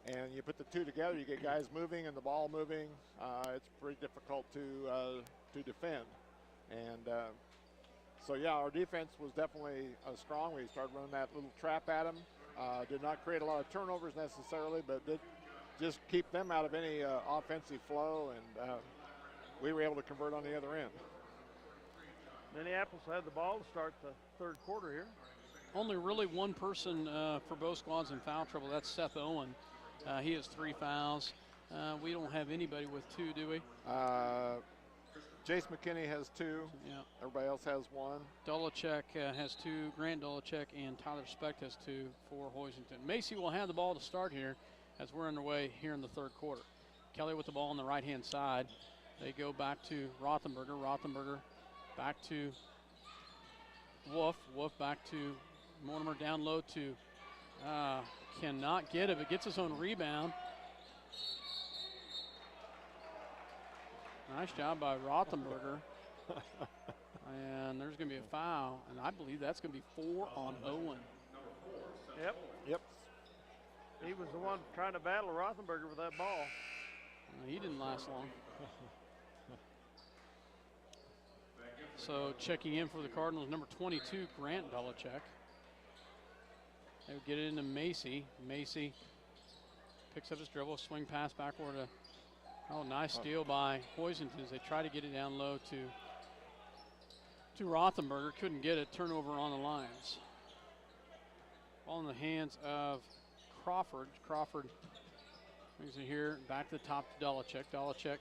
and you put the two together, you get guys moving and the ball moving. It's pretty difficult to defend, and so yeah, our defense was definitely strong. We started running that little trap at them. Did not create a lot of turnovers necessarily, but did just keep them out of any offensive flow, and we were able to convert on the other end. Minneapolis had the ball to start the third quarter here. Only really one person for both squads in foul trouble. That's Seth Owen. He has 3 fouls. We don't have anybody with 2, do we? Jace McKinney has 2. Yeah. Everybody else has 1. Dolacek has 2. Grant Dolacek and Tyler Specht has 2 for Hoisington. Macy will have the ball to start here as we're underway here in the third quarter. Kelly with the ball on the right-hand side. They go back to Rothenberger. Rothenberger back to Wolf. Wolf back to Mortimer, down low to cannot get it, but gets his own rebound. Nice job by Rothenberger. And there's going to be a foul, and I believe that's going to be 4 on Owen. Yep. He was the one trying to battle Rothenberger with that ball. He didn't last long. So checking in for the Cardinals, number 22, Grant Dolacek. They would get it into Macy. Macy picks up his dribble, swing pass backward. Nice steal by Hoisington as they try to get it down low to Rothenberger. Couldn't get it. Turnover on the Lions. Ball in the hands of Crawford. Crawford brings it here back to the top to Dolacek. Dolacek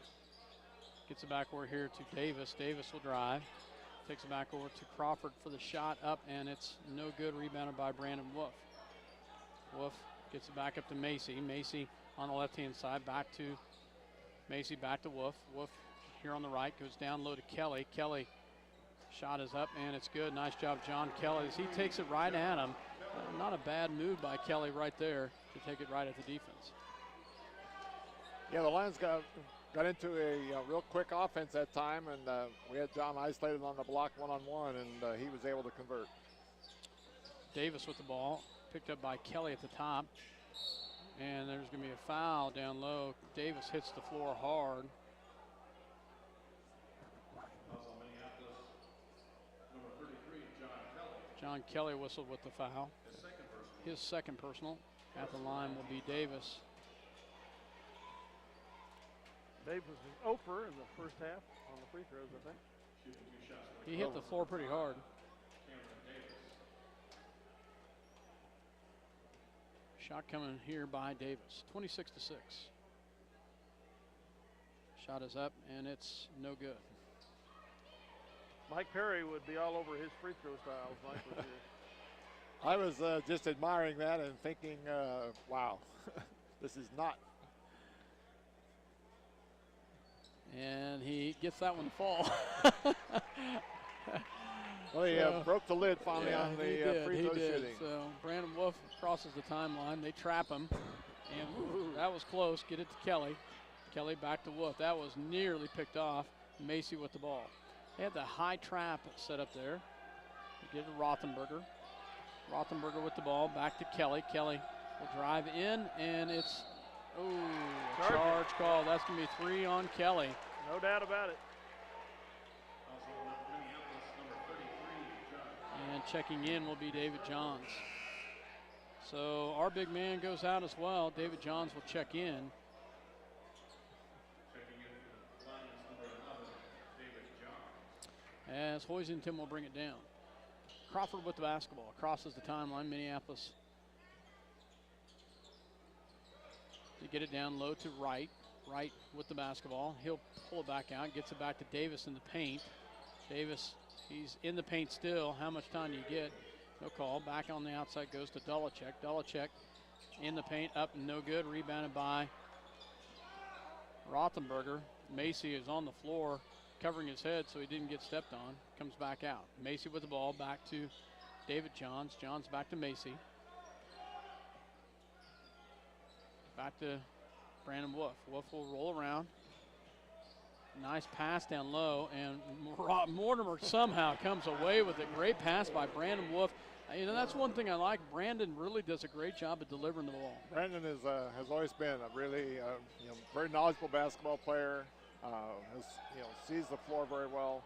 gets it back over here to Davis. Davis will drive. Takes it back over to Crawford for the shot up, and it's no good. Rebounded by Brandon Wolf. Wolf gets it back up to Macy. Macy on the left-hand side, back to Macy, back to Wolf. Wolf here on the right, goes down low to Kelly. Kelly, shot is up, and it's good. Nice job, John Kelly, as he takes it right at him. Not a bad move by Kelly right there to take it right at the defense. Yeah, the Lions got into a real quick offense that time, and we had John isolated on the block one-on-one, and he was able to convert. Davis with the ball. picked up by Kelly at the top. And there's going to be a foul down low. Davis hits the floor hard. John Kelly whistled with the foul. His second personal. At the line will be Davis. Davis was 0 in the first half on the free throws, I think. He hit the floor pretty hard. Shot coming here by Davis, 26-6. Shot is up, and it's no good. Mike Perry would be all over his free throw styles. Mike was here. I was just admiring that and thinking, wow, this is not. And he gets that one to fall. Well, he broke the lid finally on the free throw shooting. So Brandon Wolf crosses the timeline. They trap him. And that was close. Get it to Kelly. Kelly back to Wolf. That was nearly picked off. Macy with the ball. They had the high trap set up there. Get to Rothenberger. Rothenberger with the ball. Back to Kelly. Kelly will drive in, and it's charge call. That's going to be 3 on Kelly. No doubt about it. And checking in will be David Johns. So our big man goes out as well. David Johns will check in. As Hoisington will bring it down. Crawford with the basketball. Crosses the timeline. Minneapolis to get it down low to Wright. Wright with the basketball. He'll pull it back out. Gets it back to Davis in the paint. Davis, he's in the paint still. How much time do you get? No call. Back on the outside goes to Dolachek. Dolachek in the paint. Up and no good. Rebounded by Rothenberger. Macy is on the floor covering his head so he didn't get stepped on. Comes back out. Macy with the ball. Back to David Johns. Johns back to Macy. Back to Brandon Wolf. Wolf will roll around. Nice pass down low, and Mortimer somehow comes away with a great pass by Brandon Wolf. You know, that's one thing I like. Brandon really does a great job of delivering the ball. Brandon has always been a really very knowledgeable basketball player. Sees the floor very well.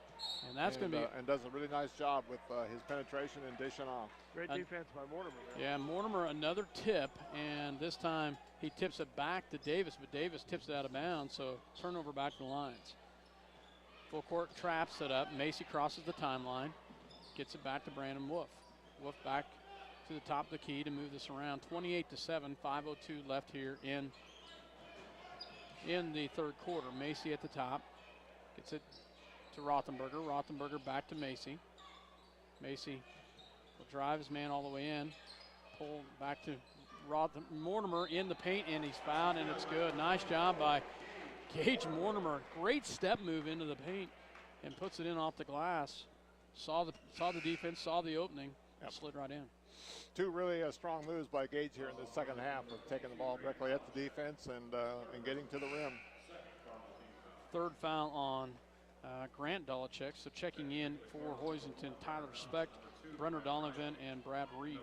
And that's going to be and does a really nice job with his penetration and dishing off. Great defense by Mortimer. Yeah, Mortimer another tip, and this time he tips it back to Davis, but Davis tips it out of bounds, so turnover back to the lines. Full court trap set up. Macy crosses the timeline, gets it back to Brandon Wolf. Wolf back to the top of the key to move this around. 28-7, 5:02 left here in the third quarter. Macy at the top, gets it to Rothenberger. Rothenberger back to Macy. Macy will drive his man all the way in. Pull back to Mortimer in the paint, and he's fouled, and it's good. Nice job by Gage Mortimer. Great step move into the paint and puts it in off the glass. Saw the defense, saw the opening, slid right in. Two really strong moves by Gage here in the second half of taking the ball directly at the defense and getting to the rim. Third foul on Grant Dolachek. So checking in for Hoisington, Tyler Specht, Brenner Donovan, and Brad Reef.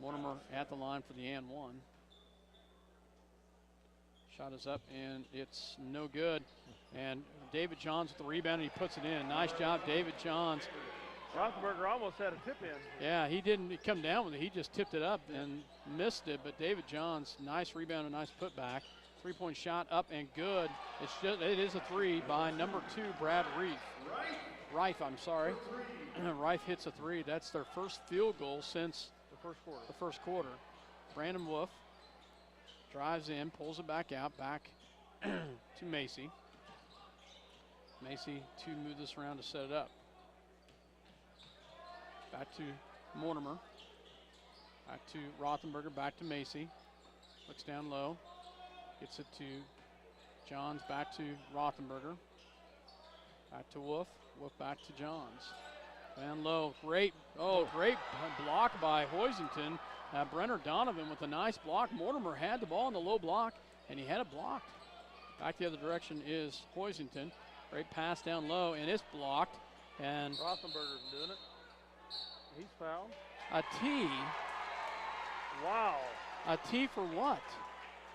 Mortimer at the line for the and one. Shot is up, and it's no good. And David Johns with the rebound, and he puts it in. Nice job, David Johns. Rothenberger almost had a tip in. Yeah, he didn't come down with it. He just tipped it up and missed it. But David Johns, nice rebound and nice putback. Three-point shot up and good. It is a three by number 2, Brad Reif. Reif hits a three. That's their first field goal since the first quarter. Brandon Wolf drives in, pulls it back out, back to Macy. Macy to move this around to set it up. Back to Mortimer. Back to Rothenberger, back to Macy. Looks down low. Gets it to Johns, back to Rothenberger. Back to Wolf. Wolf back to Johns. Down low. Great block by Hoisington. Brenner Donovan with a nice block. Mortimer had the ball in the low block, and he had it blocked. Back the other direction is Hoisington. Great pass down low, and it's blocked. And Rothenberger's doing it. He's fouled. A tee. Wow. A tee for what?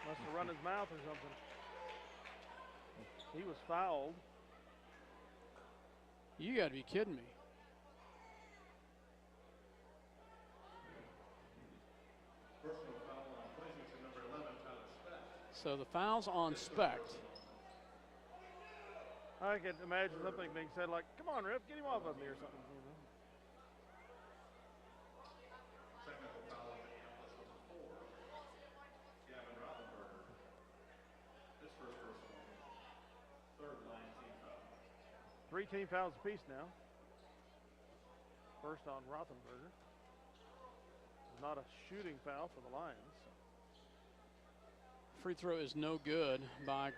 Must have run his mouth or something. He was fouled. You got to be kidding me. So the foul's on Specht. I can imagine something being said like, come on, ref, get him off of me or something. Three team fouls apiece now. First on Rothenberger. Not a shooting foul for the Lions. Free throw is no good by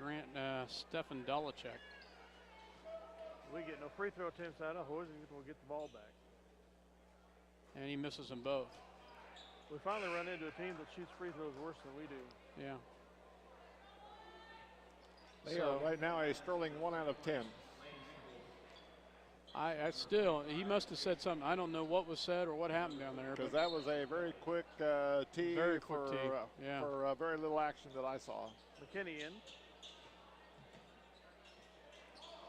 Stefan Dolacek. We get no free throw attempts out of Hoisington. Will get the ball back. And he misses them both. We finally run into a team that shoots free throws worse than we do. Yeah. They are right now a sterling 1 out of 10. I still, he must have said something. I don't know what was said or what happened down there. Because that was a very quick tee. Very quick tee. Yeah. For very little action that I saw. McKinney in.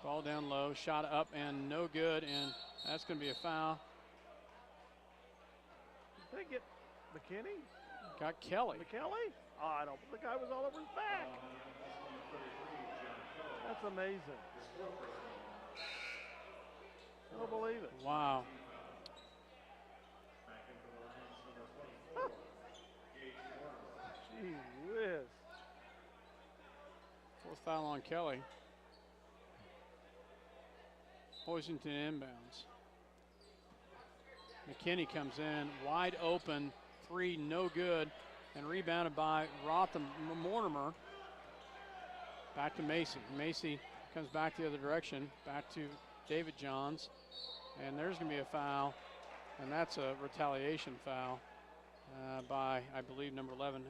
Ball down low, shot up and no good, and that's going to be a foul. Did they get McKinney? Got Kelly. McKelly? Oh, I don't. The guy was all over his back. That's amazing. I don't believe it. Wow. Gee whiz. Fourth foul on Kelly. Hoisington inbounds. McKinney comes in, wide open, three, no good, and rebounded by Mortimer. Back to Macy. Macy comes back the other direction, back to David Johns, and there's going to be a foul, and that's a retaliation foul by, I believe, number 11.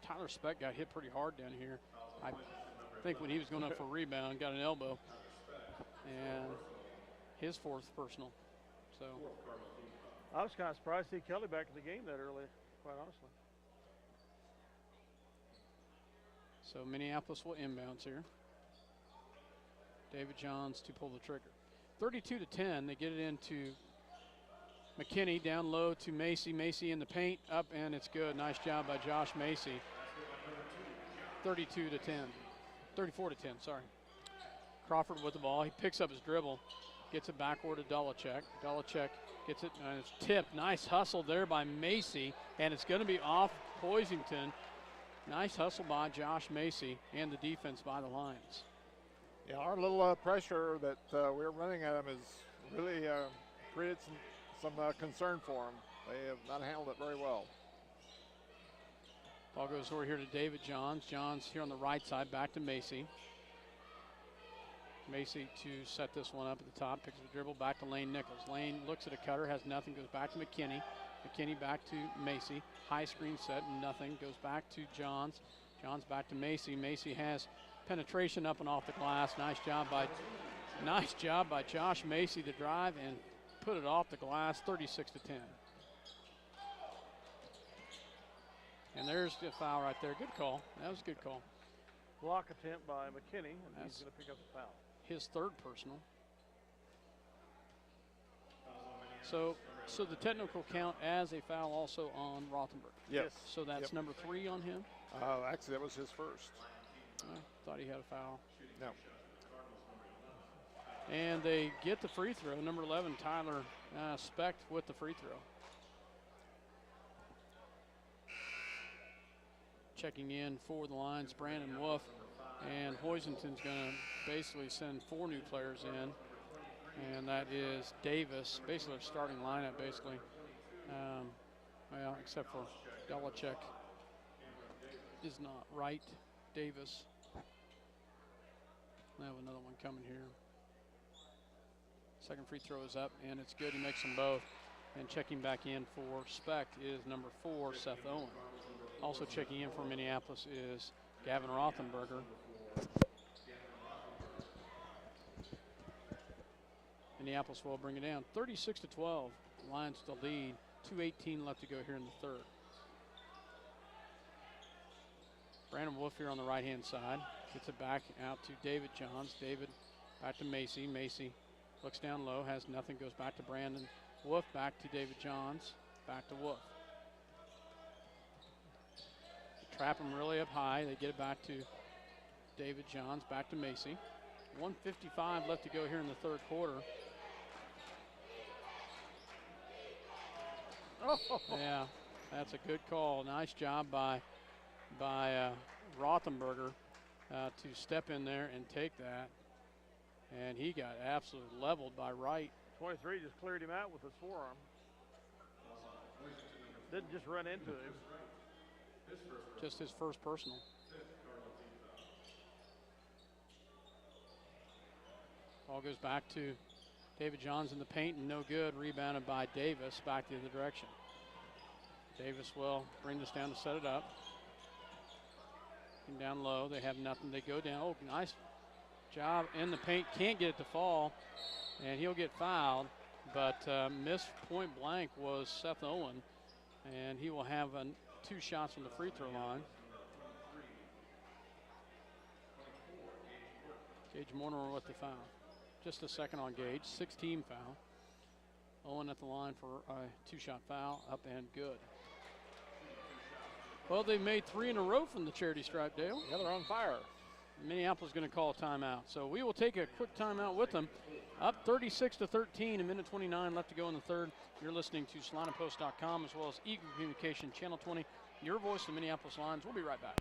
Tyler Specht got hit pretty hard down here. I think when he was going up for a rebound, got an elbow, and his fourth personal. So I was kind of surprised to see Kelly back in the game that early, quite honestly. So Minneapolis will inbounds here. David Johns to pull the trigger. 32-10, they get it into McKinney, down low to Macy. Macy in the paint, up, and it's good. Nice job by Josh Macy. 32-10, 34-10, sorry. Crawford with the ball. He picks up his dribble, gets it backward to Dolacek. Dolacek gets it, and it's tipped. Nice hustle there by Macy, and it's going to be off Hoisington. Nice hustle by Josh Macy and the defense by the Lions. Yeah, our little pressure that we're running at them has really created some concern for them. They have not handled it very well. Ball goes over here to David Johns. Johns here on the right side, back to Macy. Macy to set this one up at the top, picks the dribble, back to Lane Nichols. Lane looks at a cutter, has nothing, goes back to McKinney. McKinney back to Macy. High screen set, nothing, goes back to Johns. Johns back to Macy. Macy has penetration up and off the glass. Nice job by Josh Macy to drive and put it off the glass, 36-10. And there's the foul right there. Good call. That was a good call. Block attempt by McKinney, and he's going to pick up the foul. His third personal. So the technical count as a foul also on Rothenberg. Yes. So that's number 3 on him? Actually, that was his first. I thought he had a foul. No. And they get the free throw. Number 11, Tyler Specht with the free throw. Checking in for the Lions, Brandon Wolf. And Hoisington's going to basically send 4 new players in. And that is Davis, basically their starting lineup, basically. Well, except for Dolacek is not right. Davis. I have another one coming here. Second free throw is up, and it's good. He makes them both. And checking back in for Specht is number 4, Seth Owen. Also checking in for Minneapolis is Gavin Rothenberger. Minneapolis will bring it down, 36-12. Lions to lead. 2:18 left to go here in the third. Brandon Wolf here on the right-hand side. Gets it back out to David Johns. David back to Macy. Macy looks down low, has nothing, goes back to Brandon Wolf, back to David Johns, back to Wolf. They trap him really up high. They get it back to David Johns, back to Macy. 1:55 left to go here in the third quarter. Oh. Yeah, that's a good call. Nice job by Rothenberger to step in there and take that. And he got absolutely leveled by Wright. 23 just cleared him out with his forearm. Didn't just run into him. Just his first personal. Ball goes back to David Johns in the paint and no good. Rebounded by Davis back the other direction. Davis will bring this down to set it up. And down low, they have nothing. They go down. Oh, nice job in the paint. Can't get it to fall, and he'll get fouled. But missed point blank was Seth Owen, and he will have 2 shots from the free throw line. Gage Mortimer with the foul. Just a second on Gage, 16 foul. Owen at the line for a 2-shot foul, up and good. Well, they made 3 in a row from the charity stripe, Dale. Yeah, they're on fire. Minneapolis is going to call a timeout. So we will take a quick timeout with them. Up 36-13, a minute 29 left to go in the third. You're listening to SalinaPost.com as well as Eagle Communication Channel 20. Your voice, the Minneapolis Lions. We'll be right back.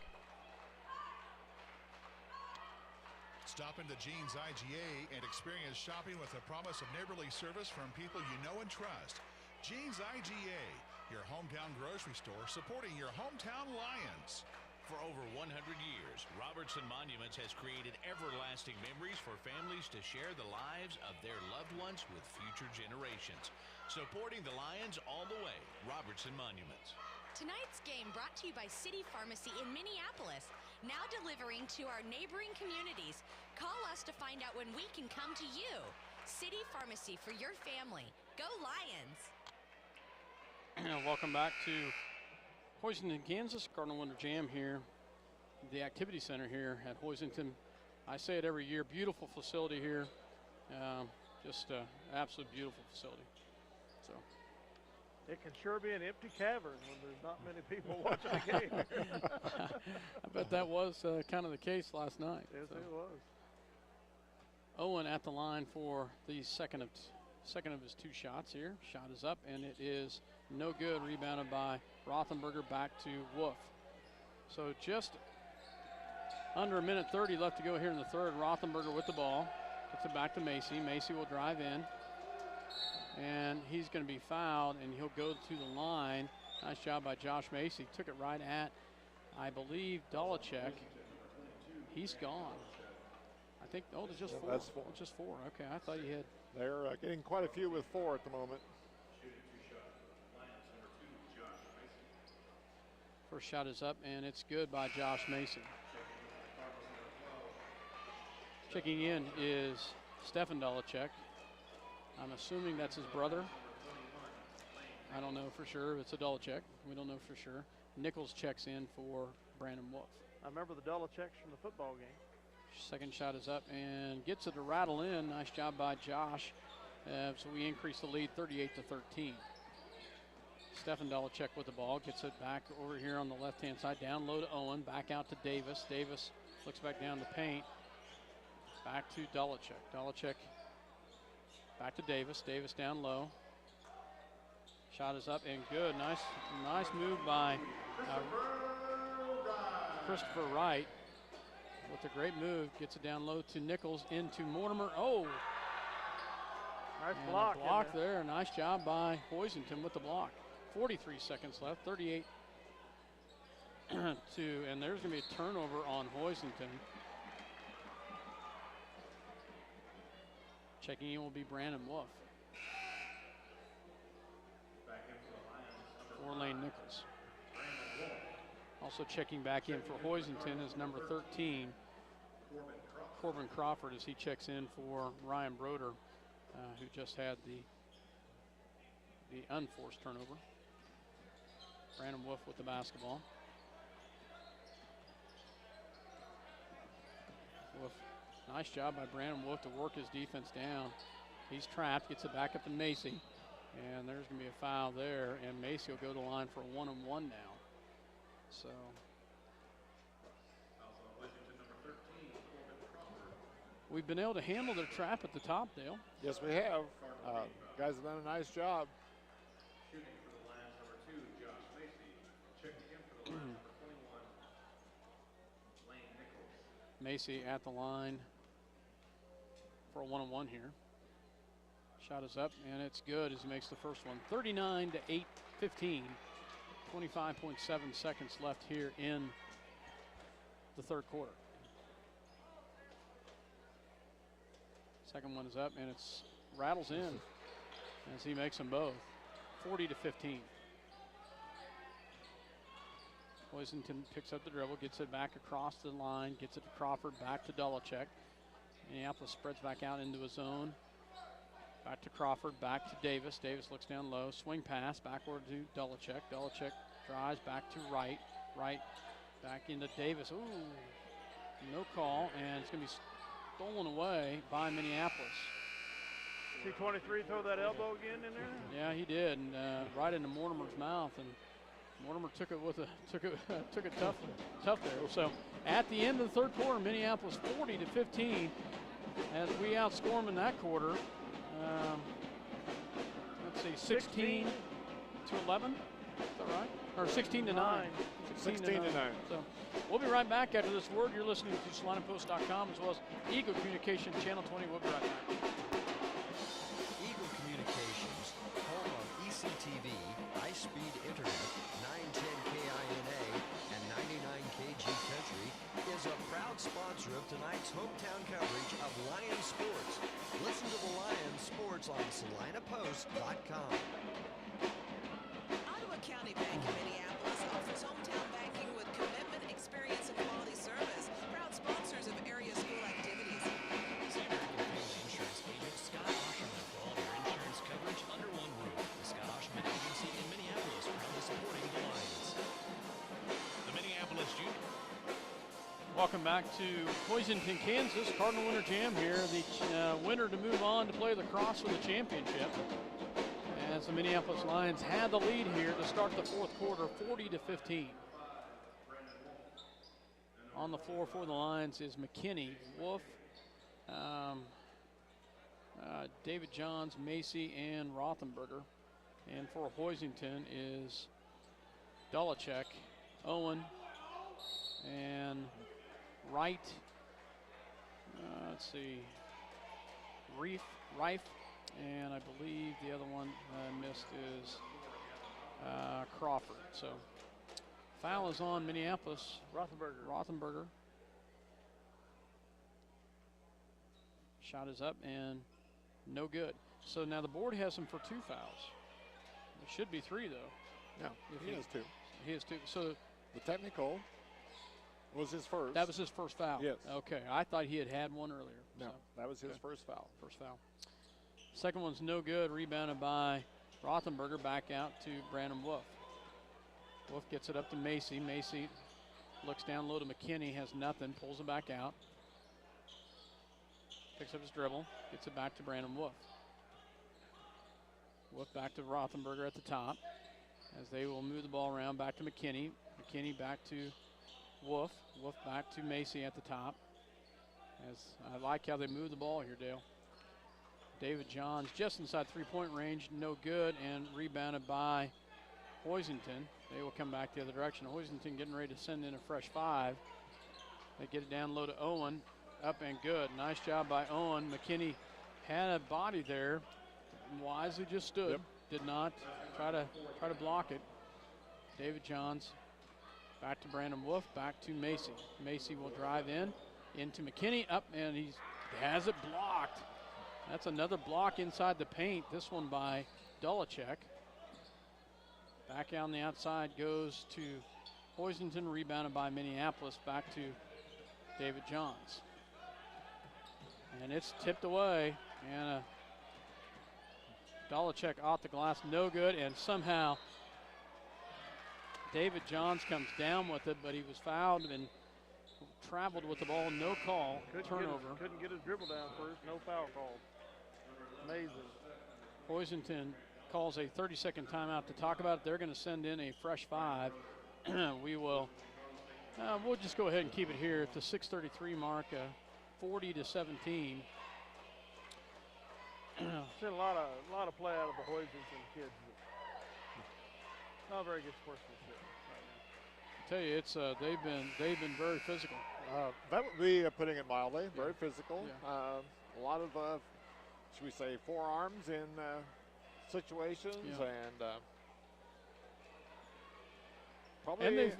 Stop into Jeans IGA and experience shopping with a promise of neighborly service from people you know and trust. Jeans IGA, your hometown grocery store supporting your hometown Lions. For over 100 years, Robertson Monuments has created everlasting memories for families to share the lives of their loved ones with future generations. Supporting the Lions all the way, Robertson Monuments. Tonight's game brought to you by City Pharmacy in Minneapolis, now delivering to our neighboring communities. Call us to find out when we can come to you. City Pharmacy for your family. Go Lions! Welcome back to Hoisington, Kansas. Cardinal Winter Jam here, the activity center here at Hoisington. I say it every year, beautiful facility here. Just an absolute beautiful facility. So it can sure be an empty cavern when there's not many people watching the game. I bet that was kind of the case last night. Yes, it was. Owen at the line for the second of his 2 shots here. Shot is up, and it is no good. Rebounded by Rothenberger, back to Wolf. So just under a minute 30 left to go here in the third. Rothenberger with the ball. Gets it back to Macy. Macy will drive in. And he's going to be fouled, and he'll go to the line. Nice job by Josh Macy. Took it right at, I believe, Dolachek. He's gone. I think, there's just 4. That's 4. It's just 4. Okay, I thought you had. They're getting quite a few with 4 at the moment. First shot is up, and it's good by Josh Mason. Checking in is Stefan Dolachek. I'm assuming that's his brother. I don't know for sure. It's a Dolachek. We don't know for sure. Nichols checks in for Brandon Wolf. I remember the Dolacheks from the football game. Second shot is up and gets it to rattle in. Nice job by Josh. So we increase the lead 38-13. Stefan Dolachek with the ball. Gets it back over here on the left-hand side. Down low to Owen. Back out to Davis. Davis looks back down the paint. Back to Dolachek. Dolachek back to Davis. Davis down low. Shot is up and good. Nice move by Christopher Wright. With a great move, gets it down low to Nichols, into Mortimer. Oh! Nice block. Block there. Nice job by Hoisington with the block. 43 seconds left, 38 2, and there's going to be a turnover on Hoisington. Checking in will be Brandon Wolf. For Lane Nichols. Also checking back in for Hoisington is number 13, Corbin Crawford, as he checks in for Ryan Broder, who just had the the unforced turnover. Brandon Wolf with the basketball. Wolf, nice job by Brandon Wolf to work his defense down. He's trapped, gets it back up to Macy. And there's going to be a foul there, and Macy will go to the line for a 1-on-1 now. So. We've been able to handle their trap at the top, Dale. Yes, we have. Guys have done a nice job. Shooting for the Lions, number 2, Josh Macy. Checking in for the Lions, number 21, Lane Nichols. Macy at the line for a 1-on-1 here. Shot is up, and it's good as he makes the first one. 39 to 8-15. 25.7 seconds left here in the third quarter. Second one is up, and it's rattles in as he makes them both. 40 to 15. Hoisington picks up the dribble, gets it back across the line, gets it to Crawford, back to Dolachek. Minneapolis spreads back out into his zone. Back to Crawford, back to Davis. Davis looks down low, swing pass, backward to Dolachek. Dolachek drives back to Wright. Wright back into Davis. Ooh, no call, and it's going to be stolen away by Minneapolis. See 23 throw that elbow again in there? Yeah, he did, and right into Mortimer's mouth, and Mortimer took it with a took it tough there. So at the end of the third quarter, Minneapolis 40 to 15, as we outscore them in that quarter. Let's see, 16 to 11. Is that right? Or 16 to 9. 16 to 9. So we'll be right back after this word. You're listening to SalinaPost.com as well as Eagle Communication Channel 20. We'll be right back. Eagle Communications, home of ECTV, high-speed internet, 910 KINA, and 99 KG Country, is a proud sponsor of tonight's hometown coverage of Lions sports. Listen to the Lions sports on SalinaPost.com. Ottawa County Bank of Minneapolis offers hometown banking with commitment, experience, and quality service. Proud sponsors of area school activities. See American Family Insurance agent Scott Osherman for all of your insurance coverage under one roof. The Scott Osherman Agency in Minneapolis, proudly supporting the Lions. The Minneapolis Junior. Welcome back to Hoisington, Kansas. Cardinal Winter Jam here. The winner to move on to play the cross for the championship. As the Minneapolis Lions had the lead here to start the fourth quarter, 40 to 15. On the floor for the Lions is McKinney, Wolf, David Johns, Macy, and Rothenberger. And for Hoisington is Dolachek, Owen, and Wright. Let's see, Reif, and I believe the other one I missed is Crawford. So foul is on Minneapolis. Rothenberger. Shot is up and no good. So now the board has him for 2 fouls. It should be 3 though. No, he has 2. He has 2. So the technical was his first. That was his first foul? Yes. Okay, I thought he had one earlier. No, so. that was his first foul. First foul. Second one's no good, rebounded by Rothenberger, back out to Brandon Wolf. Wolf gets it up to Macy. Macy looks down low to McKinney, has nothing, pulls it back out. Picks up his dribble, gets it back to Brandon Wolf. Wolf back to Rothenberger at the top as they will move the ball around back to McKinney. McKinney back to Wolf. Wolf back to Macy at the top. As I like how they move the ball here, Dale. David Johns just inside three-point range, no good, and rebounded by Hoisington. They will come back the other direction. Hoisington getting ready to send in a fresh 5. They get it down low to Owen, up and good. Nice job by Owen. McKinney had a body there, wisely just stood. Yep. Did not try to block it. David Johns back to Brandon Wolf, back to Macy. Macy will drive into McKinney, up, and he has it blocked. That's another block inside the paint. This one by Dolachek. Back on the outside goes to Hoisington, rebounded by Minneapolis, back to David Johns. And it's tipped away, and Dolachek off the glass, no good, and somehow David Johns comes down with it, but he was fouled and traveled with the ball, no call, turnover. Couldn't get his dribble down first, no foul call. Amazing. Hoisington calls a 30-second timeout to talk about it. They're going to send in a fresh 5. We'll just go ahead and keep it here at the 6:33 mark, 40-17. Seen a lot of play out of the Hoisington kids. Not very good sportsmanship right now. I tell you, it's they've been very physical. That would be putting it mildly. Very physical. Yeah. A lot of, should we say, forearms in situations, and probably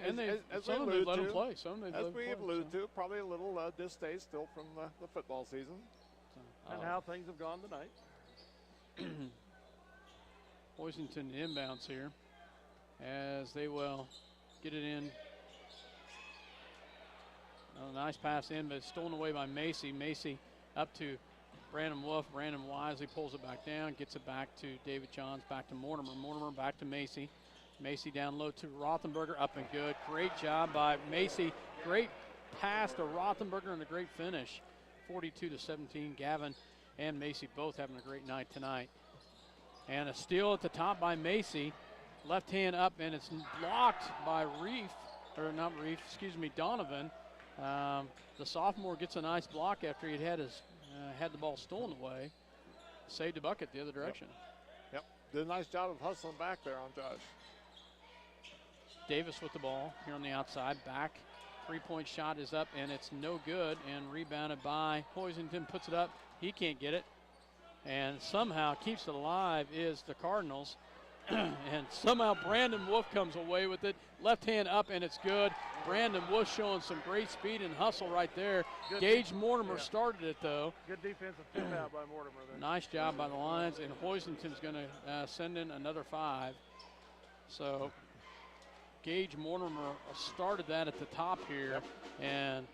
some of them let them play. Some as we alluded to, probably a little distaste still from the football season. And how things have gone tonight. Hoisington inbounds here as they will get it in. A nice pass in, but it's stolen away by Macy. Macy up to Brandon Wolf. Brandon wisely pulls it back down, gets it back to David Johns, back to Mortimer. Mortimer back to Macy. Macy down low to Rothenberger, up and good. Great job by Macy. Great pass to Rothenberger and a great finish. 42-17. Gavin and Macy both having a great night tonight. And a steal at the top by Macy. Left hand up, and it's blocked by Donovan. The sophomore gets a nice block after he'd had the ball stolen away. Saved a bucket the other direction. Yep. Did a nice job of hustling back there on Josh. Davis with the ball here on the outside. Back. 3-point shot is up, and it's no good, and rebounded by Hoisington. Puts it up. He can't get it. And somehow keeps it alive is the Cardinals. And somehow Brandon Wolf comes away with it. Left hand up, and it's good. Brandon Wolf showing some great speed and hustle right there. Gage Mortimer started it, though. Good defensive tip out by Mortimer there. Nice job by the Lions, and Hoisington's going to send in another 5. So Gage Mortimer started that at the top here, and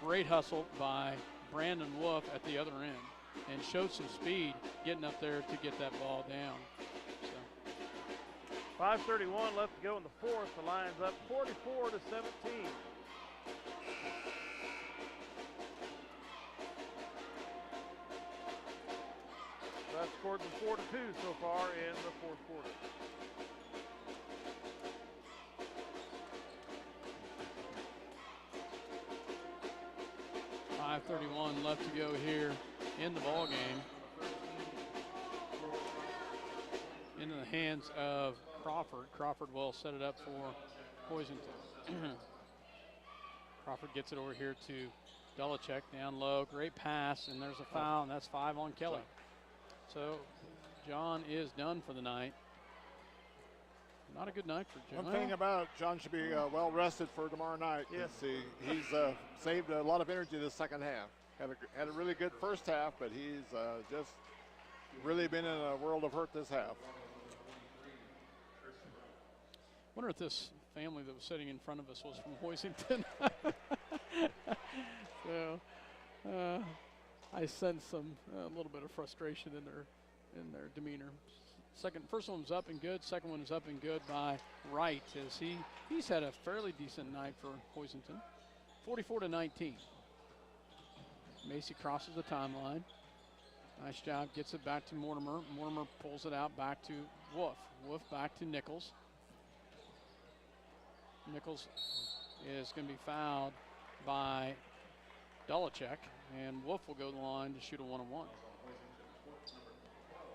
great hustle by Brandon Wolf at the other end, and showed some speed getting up there to get that ball down. 5:31 left to go in the fourth. The Lions up 44-17. That scored the 4-2 so far in the fourth quarter. .531 left to go here in the ball game. Into the hands of Crawford. Crawford will set it up for Hoisington. Crawford gets it over here to Dolachek down low. Great pass, and there's a foul, and that's 5 on Kelly. So John is done for the night. Not a good night for John. One thing about John should be well rested for tomorrow night. Yes. He's saved a lot of energy this second half. Had a really good first half, but he's just really been in a world of hurt this half. I wonder if this family that was sitting in front of us was from Hoisington. So I sense a little bit of frustration in their demeanor. First one was up and good. Second one is up and good by Wright, as he's had a fairly decent night for Hoisington. 44-19. Macy crosses the timeline. Nice job. Gets it back to Mortimer. Mortimer pulls it out back to Wolf. Wolf back to Nichols. Nichols is going to be fouled by Dolachek, and Wolf will go to the line to shoot a 1-on-1.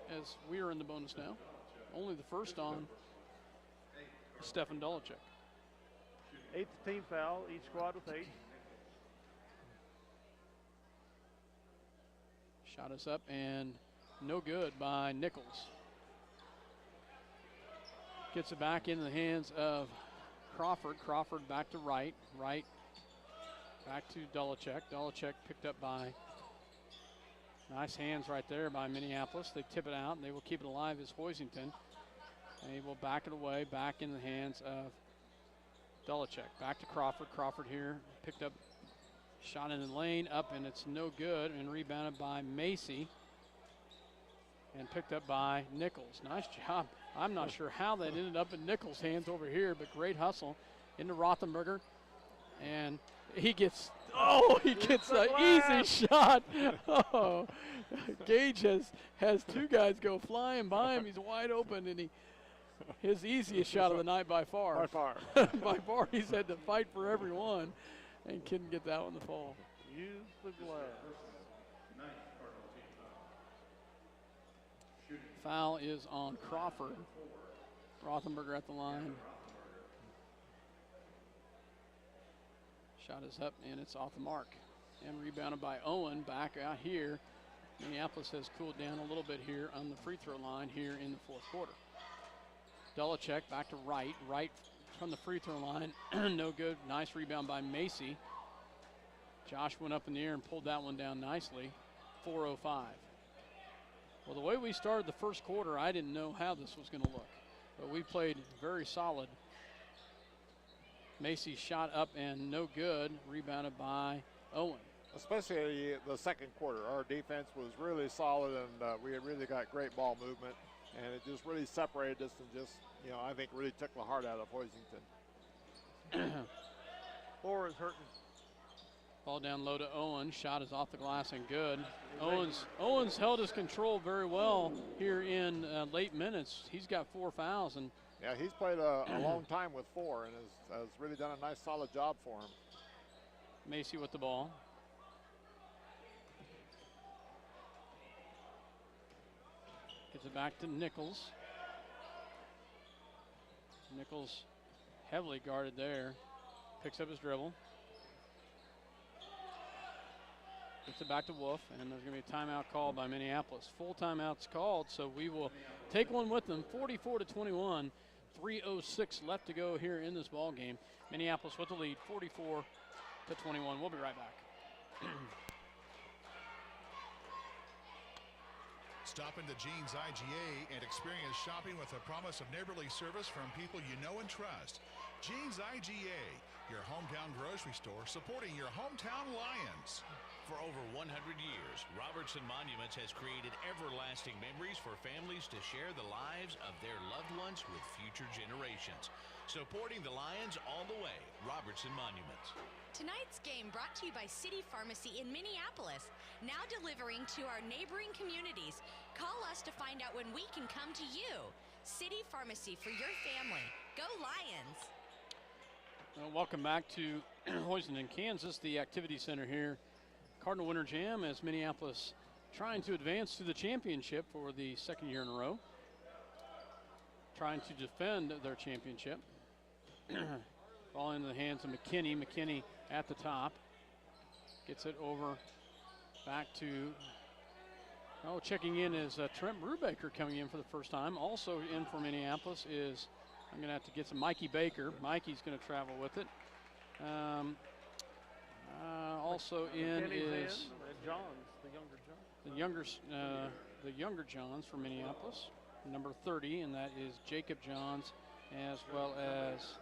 As we are in the bonus now, only the first on Stefan Dolachek. 8th team foul, each squad with 8. Shot is up and no good by Nichols. Gets it back into the hands of Crawford. Crawford back to Wright. Wright back to Dolachek. Dolachek picked up by nice hands right there by Minneapolis. They tip it out, and they will keep it alive as Hoisington. And he will back it away, back in the hands of Dolachek. Back to Crawford. Crawford here picked up, shot in the lane, up, and it's no good, and rebounded by Macy. and picked up by Nichols. Nice job. I'm not sure how that ended up in Nichols' hands over here, but great hustle into Rothenberger. And he gets an easy shot. Oh, Gage has two guys go flying by him. He's wide open, and his easiest shot of the night by far. By far. By far, he's had to fight for every one and couldn't get that one to fall. Use the glass. Foul is on Crawford. Rothenberger at the line. Shot is up, and it's off the mark. And rebounded by Owen back out here. Minneapolis has cooled down a little bit here on the free throw line here in the fourth quarter. Delichek back to Wright. Wright from the free throw line. No good. Nice rebound by Macy. Josh went up in the air and pulled that one down nicely. 4:05. Well, the way we started the first quarter, I didn't know how this was going to look. But we played very solid. Macy shot up and no good. Rebounded by Owen. Especially the second quarter. Our defense was really solid, and we really got great ball movement. And it just really separated us and just, I think really took the heart out of Hoisington. Four is hurting. Ball down low to Owen. Shot is off the glass and good. Owens held his control very well here in late minutes. He's got 4 fouls. And yeah, he's played a long time with 4 and has really done a nice solid job for him. Macy with the ball. Gets it back to Nichols. Nichols heavily guarded there. Picks up his dribble. Gets it back to Wolf, and there's going to be a timeout called by Minneapolis. Full timeouts called, so we will take one with them. 44-21, 3:06 left to go here in this ball game. Minneapolis with the lead, 44-21. We'll be right back. Stop into Jean's IGA and experience shopping with a promise of neighborly service from people you know and trust. Jean's IGA, your hometown grocery store supporting your hometown Lions. For over 100 years, Robertson Monuments has created everlasting memories for families to share the lives of their loved ones with future generations. Supporting the Lions all the way, Robertson Monuments. Tonight's game brought to you by City Pharmacy in Minneapolis, now delivering to our neighboring communities. Call us to find out when we can come to you. City Pharmacy for your family. Go Lions! Well, welcome back to Hoisington, Kansas, the activity center here. Cardinal Winter Jam as Minneapolis trying to advance to the championship for the second year in a row. Trying to defend their championship. Ball into the hands of McKinney. McKinney at the top. Gets it over back to, checking in is Trent Brubaker coming in for the first time. Also in for Minneapolis is, I'm going to have to get some Mikey Baker. Mikey's going to travel with it. Also in is Johns, the younger Johns from Minneapolis, number 30, and that is Jacob Johns, as well as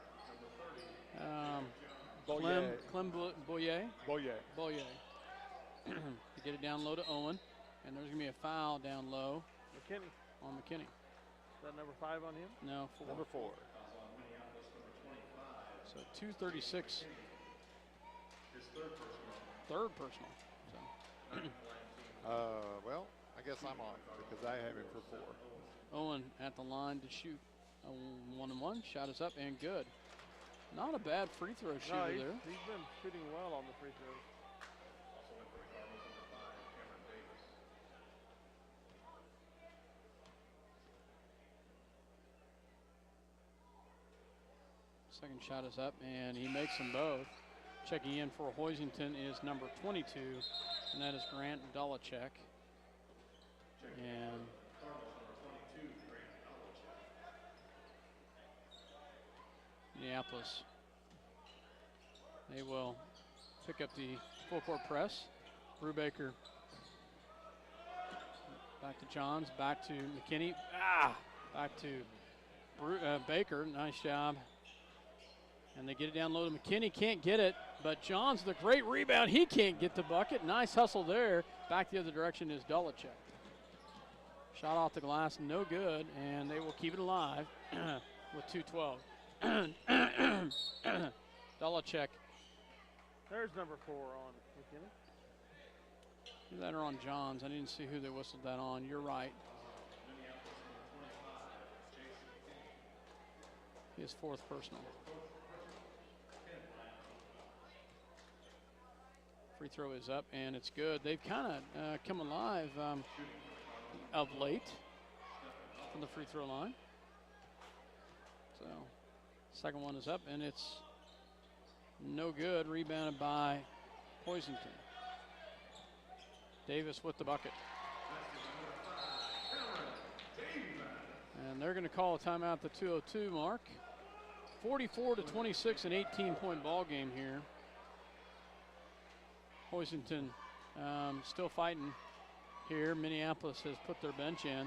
Clem Boyer. To get it down low to Owen, and there's going to be a foul down low. McKinney. On McKinney. Is that number 5 on him? No, 4. Number 4. So 2:36. Third personal. So. Well, I guess I'm on because I have him for 4. Owen at the line to shoot a 1-and-1. Shot is up and good. Not a bad free throw shooter there. He's been shooting well on the free throws. Second shot is up, and he makes them both. Checking in for Hoisington is number 22, and that is Grant Dolichek. And Minneapolis, they will pick up the full court press. Brubaker back to Johns, back to McKinney, back to Baker. Nice job. And they get it down low to McKinney, can't get it, but Johns, the great rebound, he can't get the bucket. Nice hustle there. Back the other direction is Dolichek. Shot off the glass, no good, and they will keep it alive with 2:12. Dolachek. There's number 4 on McKinney. That are on Johns. I didn't see who they whistled that on. You're right. His 4th personal. Free throw is up, and it's good. They've kind of come alive of late from the free throw line. So, second one is up, and it's no good. Rebounded by Hoisington. Davis with the bucket. And they're going to call a timeout at the 2:02 mark. 44-26, an 18-point ball game here. Hoisington still fighting here. Minneapolis has put their bench in.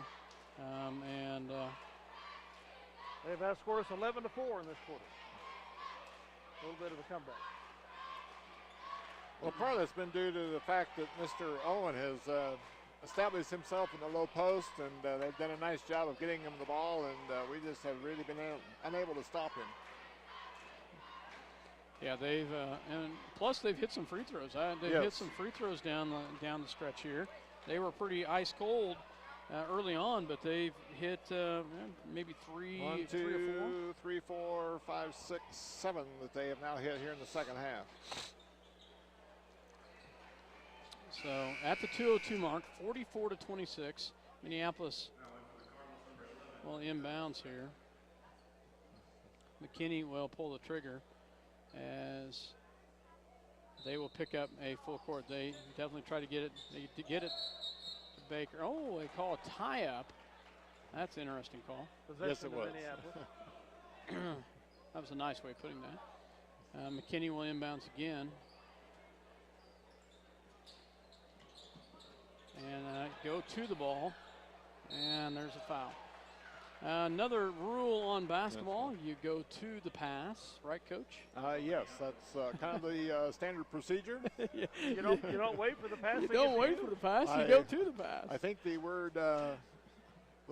They've outscored us 11-4 in this quarter. A little bit of a comeback. Well, part of that's been due to the fact that Mr. Owen has established himself in the low post, and they've done a nice job of getting him the ball, and we just have really been unable to stop him. Yeah, they've and plus they've hit some free throws. They've hit some free throws down the stretch here. They were pretty ice cold early on, but they've hit maybe 3 1, 2, 3 or 4. 3, 4, 5, 6, 7 that they have now hit here in the second half. So at the 2:02 mark, 44-26, Minneapolis will inbounds here. McKinney will pull the trigger as they will pick up a full court. They definitely try to get it to Baker. Oh, they call a tie-up. That's an interesting call. Yes, it was. That was a nice way of putting that. McKinney will inbounds again. And go to the ball, and there's a foul. Another rule on basketball, you go to the pass, right, Coach? Yes, that's kind of the standard procedure. You don't wait for the pass. You don't wait for the pass, you go to the pass. I think the word, the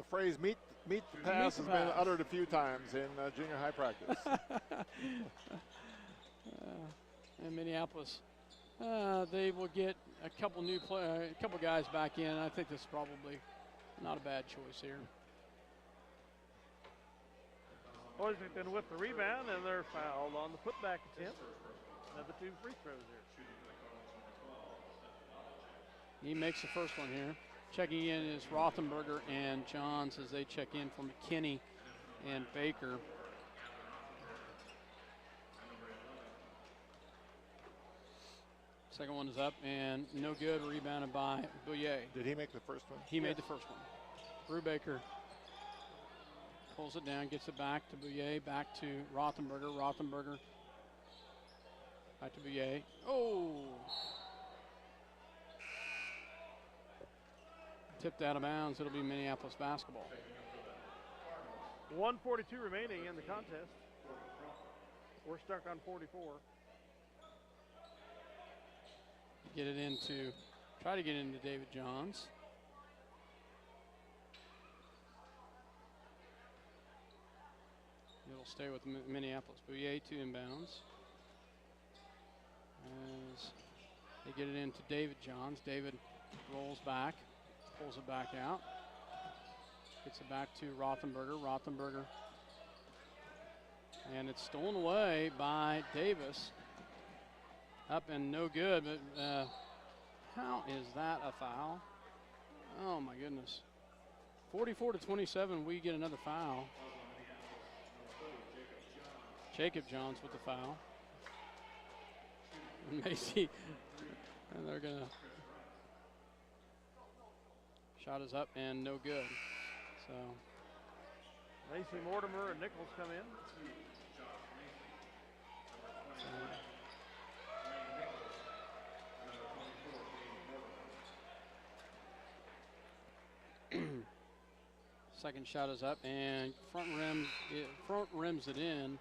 phrase meet the pass has been uttered a few times in junior high practice. And Minneapolis, they will get a couple guys back in. I think this is probably not a bad choice here. Hoisington with the rebound, and they're fouled on the putback attempt. Another 2 free throws here. He makes the first one here. Checking in is Rothenberger and Johns as they check in for McKinney and Baker. Second one is up and no good. Rebounded by Bouye. Did he make the first one? He made the first one. Brew Baker pulls it down, gets it back to Bouye, back to Rothenberger. Rothenberger back to Bouye. Oh! Tipped out of bounds. It'll be Minneapolis basketball. 1:42 remaining in the contest. We're stuck on 44. Try to get into David Johns. It'll stay with Minneapolis. Bouye to inbounds. As they get it into David Johns. David rolls back, pulls it back out. Gets it back to Rothenberger. Rothenberger. And it's stolen away by Davis. Up and no good, but how is that a foul? Oh my goodness. 44-27, we get another foul. Jacob Johns with the foul. And Macy, and they're gonna, shot is up and no good. So. Macy, Mortimer, and Nichols come in. Second shot is up and front rims it in.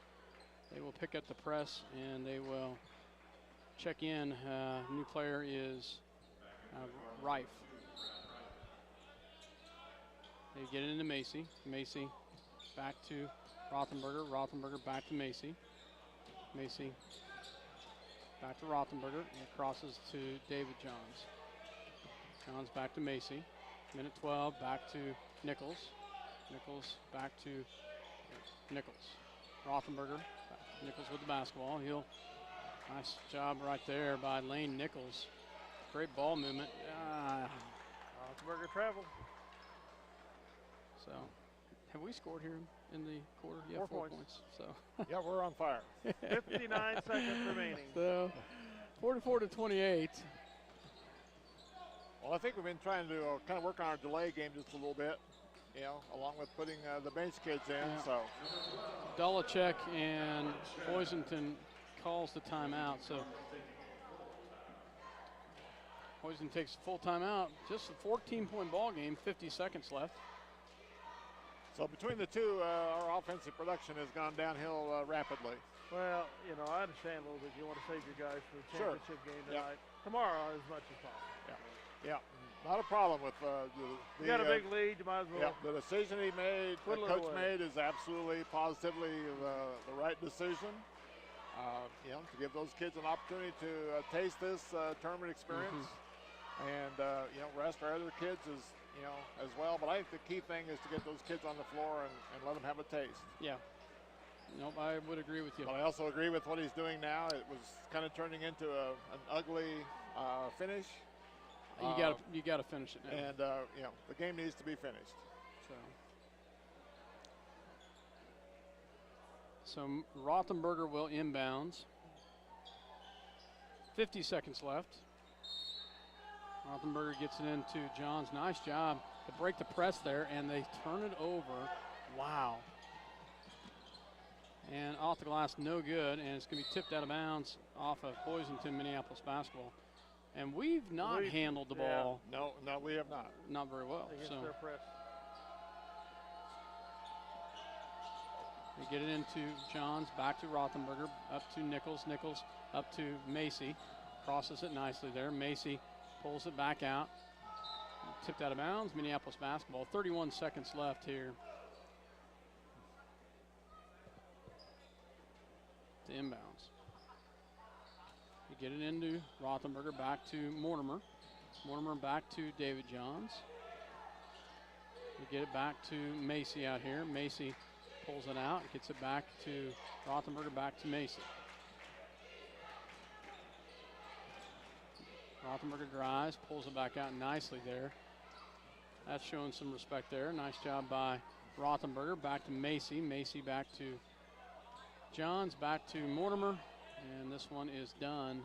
They will pick up the press and they will check in. New player is Rife. They get it into Macy. Macy back to Rothenberger. Rothenberger back to Macy. Macy back to Rothenberger. And it crosses to David Johns. Johns back to Macy. Minute 12, back to Nichols. Nichols back to Nichols. Rothenberger. Nichols with the basketball. Nice job right there by Lane Nichols. Great ball movement. Rothenberger traveled. So, have we scored here in the quarter? Yeah, 4 points. So. Yeah, we're on fire. 59 seconds remaining. So, 44-28. Well, I think we've been trying to kind of work on our delay game just a little bit, along with putting the bench kids in. Yeah. So, Dolichek and Hoisington calls the timeout. So, Hoisington takes a full timeout. Just a 14-point ball game, 50 seconds left. So between the two, our offensive production has gone downhill rapidly. Well, I understand a little bit. You want to save your guys for the championship game tonight. Yep. Tomorrow as much as possible. Yeah, not a problem with you got a big lead. You might as well. Yeah, the decision he made, the coach made, is absolutely, positively the right decision. To give those kids an opportunity to taste this tournament experience, and rest our other kids as well. But I think the key thing is to get those kids on the floor and let them have a taste. Yeah. Nope, I would agree with you. But I also agree with what he's doing now. It was kind of turning into an ugly finish. You got to finish it now. And the game needs to be finished. So Rothenberger will inbounds. 50 seconds left. Rothenberger gets it into Johns. Nice job to break the press there, and they turn it over. Wow. And off the glass, no good, and it's going to be tipped out of bounds off of Hoisington, Minneapolis basketball. And we've not handled the ball. No, we have not. Not very well. Against their press. They get it into Johns, back to Rothenberger, up to Nichols. Nichols up to Macy. Crosses it nicely there. Macy pulls it back out. Tipped out of bounds. Minneapolis basketball. 31 seconds left here. To inbounds. You get it into Rothenberger, back to Mortimer. Mortimer back to David Johns. We get it back to Macy out here. Macy pulls it out, gets it back to Rothenberger, back to Macy. Rothenberger drives, pulls it back out nicely there. That's showing some respect there. Nice job by Rothenberger. Back to Macy. Macy back to Johns, back to Mortimer. And this one is done.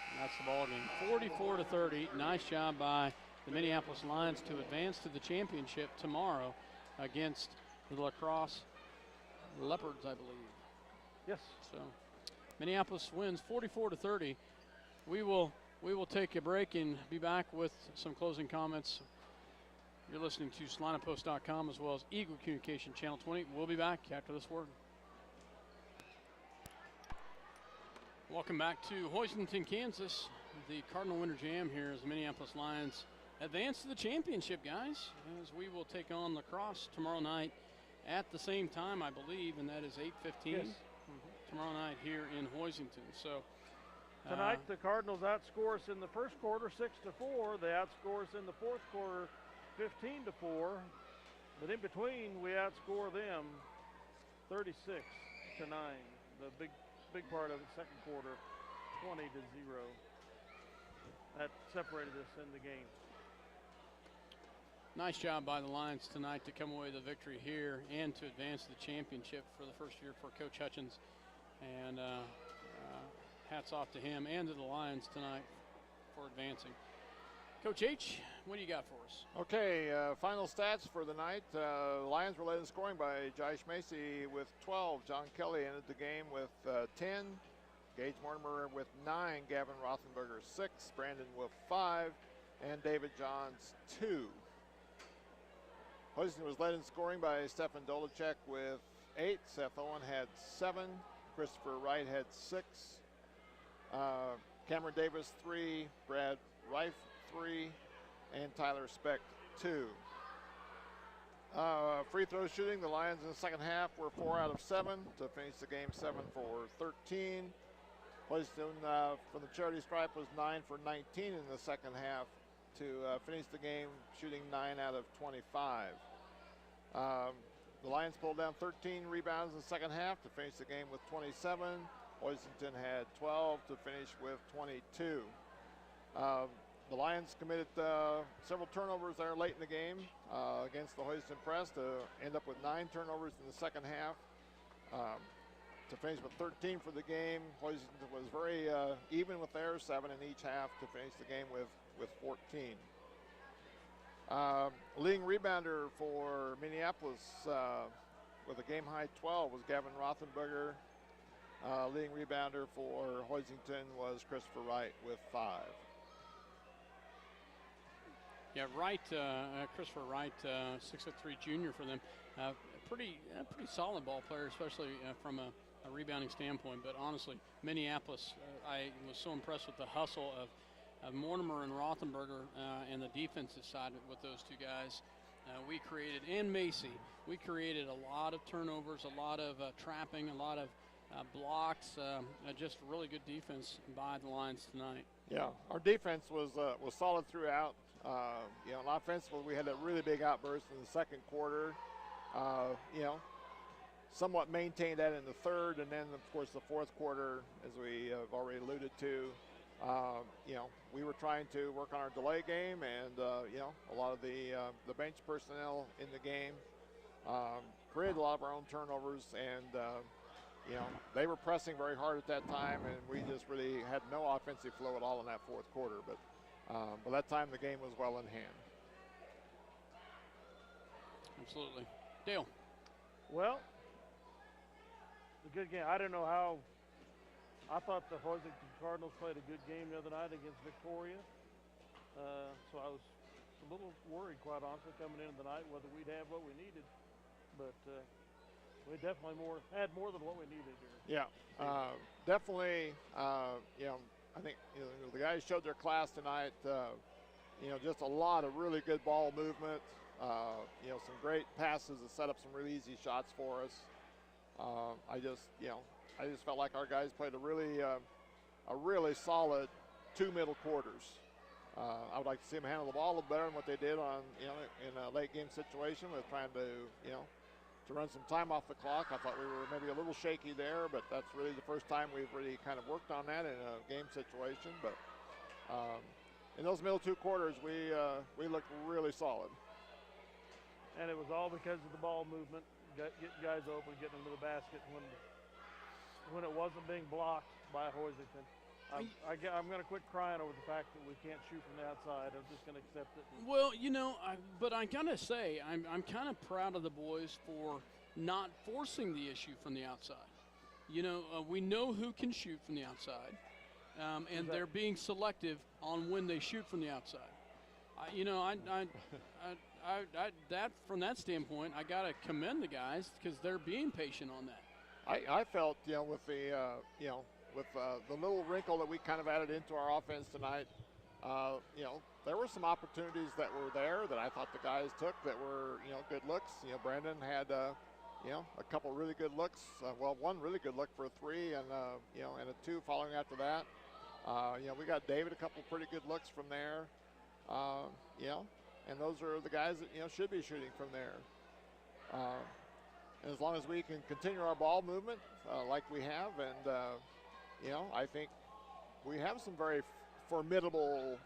And that's the ball game. 44-30. Nice job by the Minneapolis Lions to advance to the championship tomorrow against the lacrosse Leopards, I believe. Yes. So Minneapolis wins 44-30. We will take a break and be back with some closing comments. You're listening to SalinaPost.com as well as Eagle Communication Channel 20. We'll be back after this word. Welcome back to Hoisington, Kansas. The Cardinal Winter Jam here as the Minneapolis Lions advance to the championship, guys, as we will take on lacrosse tomorrow night at the same time, I believe, and that is 8:15 tomorrow night here in Hoisington. So tonight the Cardinals outscore us in the first quarter 6-4. They outscore us in the fourth quarter 15-4. But in between, we outscore them 36-9. The big part of the second quarter, 20-0. That separated us in the game. Nice job by the Lions tonight to come away with a victory here and to advance to the championship for the first year for Coach Hutchins. And hats off to him and to the Lions tonight for advancing. Coach H, what do you got for us? Okay, final stats for the night. Lions were led in scoring by Josh Macy with 12. John Kelly ended the game with 10. Gage Mortimer with 9. Gavin Rothenberger 6. Brandon Wolf 5. And David Johns 2. Hoisington was led in scoring by Stefan Dolichek with 8. Seth Owen had 7. Christopher Wright had 6. Cameron Davis 3. Brad Reif 3. And Tyler Speck 22. Free throw shooting, the Lions in the second half were 4 out of 7 to finish the game 7 for 13. Hoisington from the charity stripe was 9 for 19 in the second half to finish the game shooting 9 out of 25. The Lions pulled down 13 rebounds in the second half to finish the game with 27. Hoisington had 12 to finish with 22. The Lions committed several turnovers there late in the game against the Hoisington press to end up with 9 turnovers in the second half. To finish with 13 for the game. Hoisington was very even with theirs, 7 in each half to finish the game with 14. Leading rebounder for Minneapolis with a game-high 12 was Gavin Rothenberger. Leading rebounder for Hoisington was Christopher Wright with 5. Yeah, Wright, Christopher Wright, 6'3" junior for them. Pretty solid ball player, especially from a rebounding standpoint. But honestly, Minneapolis, I was so impressed with the hustle of Mortimer and Rothenberger and the defensive side with those two guys. We created, and Macy, we created a lot of turnovers, a lot of trapping, a lot of blocks, just really good defense by the Lions tonight. Yeah, our defense was solid throughout. You know, and offensively, we had a really big outburst in the second quarter. You know, somewhat maintained that in the third, and then of course the fourth quarter, as we have already alluded to. You know, we were trying to work on our delay game, and you know, a lot of the bench personnel in the game created a lot of our own turnovers, and you know, they were pressing very hard at that time, and we just really had no offensive flow at all in that fourth quarter. But by that time, the game was well in hand. Absolutely. Dale. Well, a good game. I don't know how. I thought the Hoisington Cardinals played a good game the other night against Victoria. So I was a little worried, quite honestly, coming into the night whether we'd have what we needed. But we definitely had more than what we needed here. Yeah, definitely. You know, I think the guys showed their class tonight. You know, just a lot of really good ball movement. You know, some great passes that set up some really easy shots for us. I just felt like our guys played a really solid 2 middle quarters. I would like to see them handle the ball a little better than what they did on, you know, in a late game situation with trying to, you know, to run some time off the clock. I thought we were maybe a little shaky there, but that's really the first time we've really kind of worked on that in a game situation. But in those middle 2 quarters, we looked really solid. And it was all because of the ball movement, getting guys open, getting them to the basket when it wasn't being blocked by Hoisington. I'm going to quit crying over the fact that we can't shoot from the outside. I'm just going to accept it. Well, you know, but I got to say, I'm kind of proud of the boys for not forcing the issue from the outside. You know, we know who can shoot from the outside, and they're being selective on when they shoot from the outside. You know, that from that standpoint, I got to commend the guys because they're being patient on that. I felt, you know, with the you know, with the little wrinkle that we kind of added into our offense tonight, you know, there were some opportunities that were there that I thought the guys took that were, you know, good looks. You know, Brandon had, you know, a couple really good looks. Well, one really good look for a 3, and you know, and a 2 following after that. You know, we got David a couple pretty good looks from there. You know, and those are the guys that, you know, should be shooting from there. And as long as we can continue our ball movement like we have, and you know, I think we have some very formidable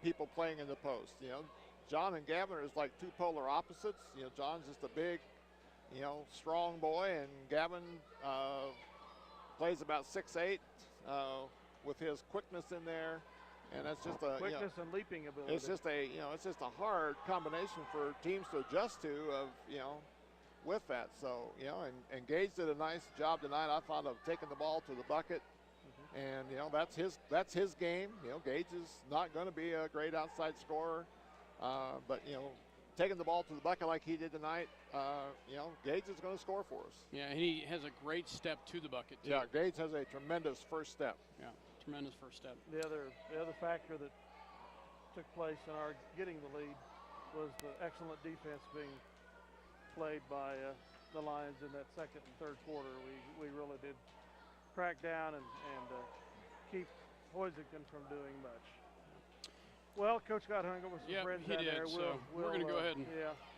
people playing in the post. You know, John and Gavin is like 2 polar opposites. You know, John's just a big, you know, strong boy, and Gavin plays about 6'8", with his quickness in there. And that's just a quickness and leaping ability. It's just a, you know, it's just a hard combination for teams to adjust to, of, you know, with that. So, you know, and Gage did a nice job tonight, I thought, of taking the ball to the bucket. And, you know, that's his game. You know, Gage is not going to be a great outside scorer, but, you know, taking the ball to the bucket like he did tonight, you know, Gage is going to score for us. Yeah, and he has a great step to the bucket, too. Yeah, Gage has a tremendous first step. Yeah, tremendous first step. The other factor that took place in our getting the lead was the excellent defense being played by the Lions in that second and third quarter. We really did crack down and keep Hoisington from doing much. Well, Coach got hung up with some friends down there. So we're going to go ahead and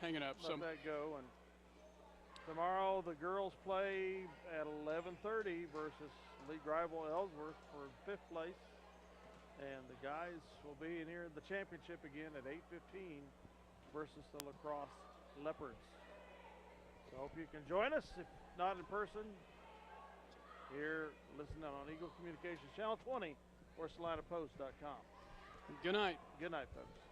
hang it up. Let that go. And tomorrow the girls play at 11:30 versus league rival Ellsworth for 5th place. And the guys will be in here in the championship again at 8:15 versus the lacrosse Leopards. So hope you can join us, if not in person, here listening on Eagle Communications Channel 20 or SalinaPost.com. Good night. Good night, folks.